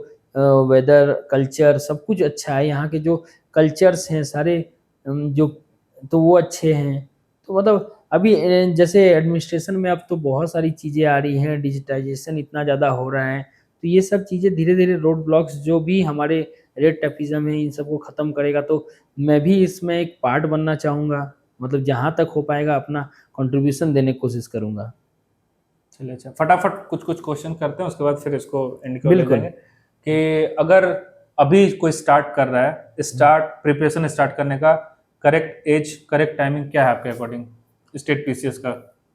वेदर कल्चर सब कुछ अच्छा है। यहाँ के जो कल्चर्स हैं सारे जो, तो वो अच्छे हैं। तो मतलब अभी जैसे एडमिनिस्ट्रेशन में अब तो बहुत सारी चीज़ें आ रही हैं, डिजिटाइजेशन इतना ज़्यादा हो रहा है, तो ये सब चीज़ें धीरे धीरे रोड ब्लॉक्स जो भी हमारे रेड टैपिज्म है इन सबको ख़त्म करेगा। तो मैं भी इसमें एक पार्ट बनना चाहूँगा, मतलब जहाँ तक हो पाएगा अपना कंट्रीब्यूशन देने की कोशिश करूँगा। चलिए, अच्छा फटाफट कुछ कुछ क्वेश्चन करते हैं, उसके बाद फिर इसको एंड को ले बिल्कुल। जाएंगे। कि अगर अभी कोई स्टार्ट कर रहा है, स्टार्ट प्रिपरेशन स्टार्ट करने का करेक्ट एज, करेक्ट टाइमिंग क्या है आपके अकॉर्डिंग, स्टेट पीसीएस का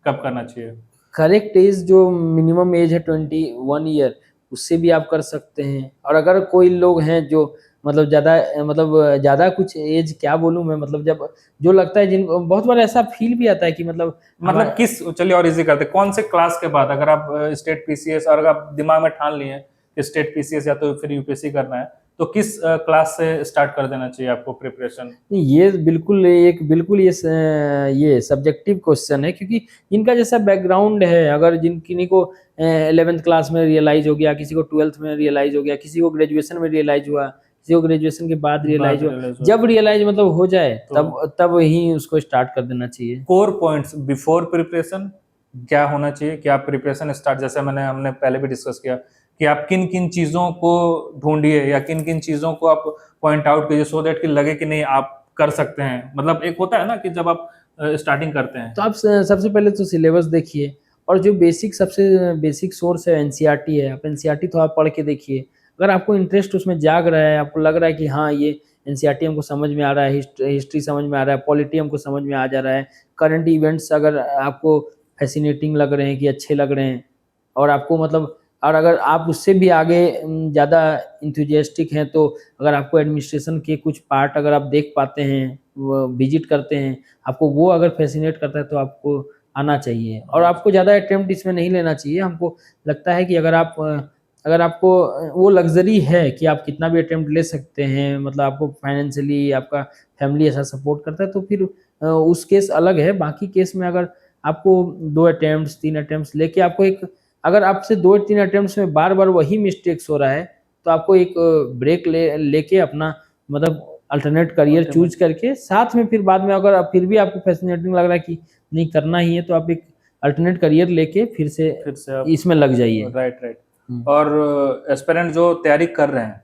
कब करना चाहिए? करेक्ट एज जो मिनिमम एज है 21 ईयर, उससे भी आप कर सकते हैं। और अगर कोई लोग हैं जो मतलब ज़्यादा कुछ एज क्या बोलूँ मैं, मतलब जब जो लगता है जिन बहुत बार ऐसा फील भी आता है कि मतलब मतलब हमारे। किस, चलिए और इजी करते हैं, कौन से क्लास के बाद, अगर आप स्टेट पीसीएस और अगर आप दिमाग में ठान लिए कि स्टेट पीसीएस या तो फिर यूपीएससी करना है, तो किस क्लास से स्टार्ट कर देना चाहिए आपको प्रिपरेशन? ये बिल्कुल ये सब्जेक्टिव क्वेश्चन है, क्योंकि इनका जैसा बैकग्राउंड है, अगर जिन किन्हीं को 11th क्लास में रियलाइज हो गया, किसी को 12th में रियलाइज हो गया, किसी को ग्रेजुएशन में रियलाइज हुआ, किसी को ग्रेजुएशन के बाद रियलाइज हुआ, जब रियलाइज मतलब हो जाए तब ही उसको स्टार्ट कर देना चाहिए। कोर पॉइंट्स बिफोर प्रिपरेशन क्या होना चाहिए कि आप प्रिपरेशन स्टार्ट, जैसे हमने पहले भी डिस्कस किया कि आप किन किन चीजों को ढूंढिए या किन किन चीजों को आप पॉइंट आउट कीजिए सो दैट कि लगे कि नहीं आप कर सकते हैं। मतलब एक होता है ना कि जब आप स्टार्टिंग करते हैं तो आप सबसे पहले तो सिलेबस देखिए, और जो सबसे बेसिक सोर्स है एनसीईआरटी है, आप एनसीईआरटी थोड़ा पढ़ के देखिए। अगर आपको इंटरेस्ट उसमें जाग रहा है, आपको लग रहा है कि हाँ ये एनसीईआरटी हमको समझ में आ रहा है, हिस्ट्री समझ में आ रहा है, पॉलिटी हमको समझ में आ जा रहा है, करंट इवेंट्स अगर आपको फैसिनेटिंग लग रहे हैं कि अच्छे लग रहे हैं, और आपको मतलब, और अगर आप उससे भी आगे ज़्यादा इंथुजियास्टिक हैं, तो अगर आपको एडमिनिस्ट्रेशन के कुछ पार्ट अगर आप देख पाते हैं, वो विजिट करते हैं, आपको वो अगर फैसिनेट करता है तो आपको आना चाहिए। और आपको ज़्यादा अटेम्प्ट इसमें नहीं लेना चाहिए। हमको लगता है कि अगर आपको वो लग्जरी है कि आप कितना भी अटेम्प्ट ले सकते हैं, मतलब आपको फाइनेंशियली आपका फैमिली ऐसा सपोर्ट करता है, तो फिर उस केस अलग है। बाकी केस में अगर आपको 2 अटेम्प्ट्स 3 अटेम्प्ट्स लेके आपको अगर आपसे 2-3 अटेम्प्ट्स में बार-बार वही मिस्टेक्स हो रहा है, तो आपको एक ब्रेक लेके अपना मतलब अल्टरनेट करियर चूज करके साथ में फिर बाद में अगर फिर भी आपको फैसिनेटिंग लग रहा है कि नहीं करना ही है, तो आप एक अल्टरनेट करियर लेके फिर से आप इसमें लग जाइए। राइट। और एस्पिरेंट जो तैयारी कर रहे हैं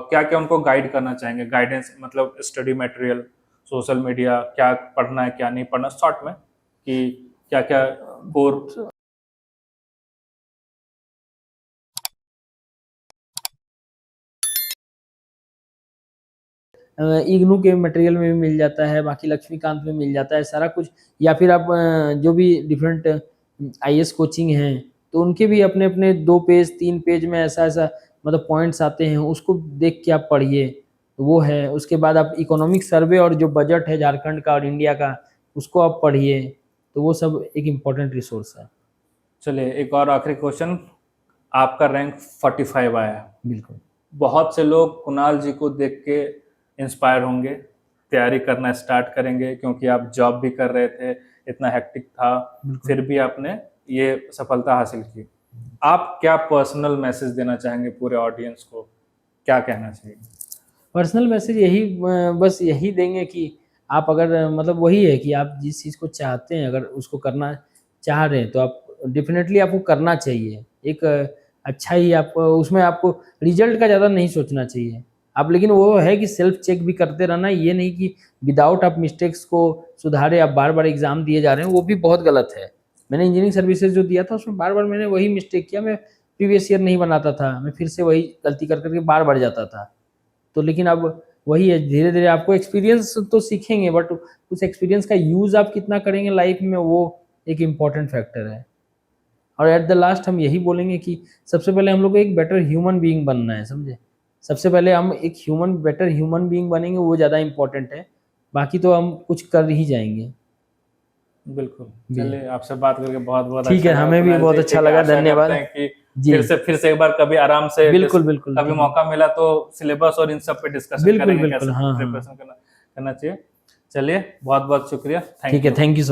क्या क्या उनको गाइड करना चाहेंगे? गाइडेंस मतलब स्टडी मटेरियल, सोशल मीडिया, क्या पढ़ना है क्या नहीं पढ़ना, शॉर्ट में कि क्या क्या कोर। इग्नू के मटेरियल में भी मिल जाता है, बाकी लक्ष्मीकांत में मिल जाता है सारा कुछ, या फिर आप जो भी डिफरेंट आईएएस कोचिंग हैं, तो उनके भी अपने अपने 2 पेज 3 पेज में ऐसा ऐसा मतलब पॉइंट्स आते हैं, उसको देख के आप पढ़िए, तो वो है। उसके बाद आप इकोनॉमिक सर्वे और जो बजट है झारखंड का और इंडिया का, उसको आप पढ़िए, तो वो सब एक इम्पोर्टेंट रिसोर्स है। चलिए एक और आखिरी क्वेश्चन, आपका रैंक 45 आया, बिल्कुल। बहुत से लोग कुणाल जी को देख के इंस्पायर होंगे, तैयारी करना स्टार्ट करेंगे, क्योंकि आप जॉब भी कर रहे थे, इतना हेक्टिक था, फिर भी आपने ये सफलता हासिल की। आप क्या पर्सनल मैसेज देना चाहेंगे पूरे ऑडियंस को, क्या कहना चाहिए? पर्सनल मैसेज बस यही देंगे कि आप अगर मतलब वही है कि आप जिस चीज़ को चाहते हैं, अगर उसको करना चाह रहे हैं, तो आप डेफिनेटली आपको करना चाहिए। एक अच्छा ही आप उसमें आपको रिजल्ट का ज़्यादा नहीं सोचना चाहिए। आप लेकिन वो है कि सेल्फ चेक भी करते रहना, ये नहीं कि विदाउट आप मिस्टेक्स को सुधारे आप बार-बार एग्ज़ाम दिए जा रहे हैं, वो भी बहुत गलत है। मैंने इंजीनियरिंग सर्विसेज जो दिया था, उसमें बार-बार मैंने वही मिस्टेक किया, मैं प्रीवियस ईयर नहीं बनाता था, मैं फिर से वही गलती कर के बार-बार जाता था। तो लेकिन अब वही है, धीरे-धीरे आपको एक्सपीरियंस तो सीखेंगे, बट उस एक्सपीरियंस का यूज़ आप कितना करेंगे लाइफ में, वो एक इम्पोर्टेंट फैक्टर है। और एट द लास्ट हम यही बोलेंगे कि सबसे पहले हम लोग को एक बेटर ह्यूमन बीइंग बनना है, समझे? सबसे पहले हम एक बेटर ह्यूमन बीइंग बनेंगे, वो ज़्यादा इम्पोर्टेंट है। बाकी तो हम कुछ कर ही जाएँगे। बिल्कुल। चलिए आपसे बात करके बहुत-बहुत ठीक अच्छा है, लगा हमें भी कुणाल बहुत जी, अच्छा ठीक है, लगा, आशा धन्यवाद। करते हैं कि जी। फिर से एक बार कभी आराम से बिल्कुल, कभी मौका मिला तो सिलेबस और इन सब पे डिस्कशन बिल्कुल, करेंगे, बिल्कुल। कैसे हाँ, हाँ। प्रिपरेशन करना चाहिए। चलिए बहुत-बहुत शुक्रिया। थैंक ठीक है, यू। Thank you so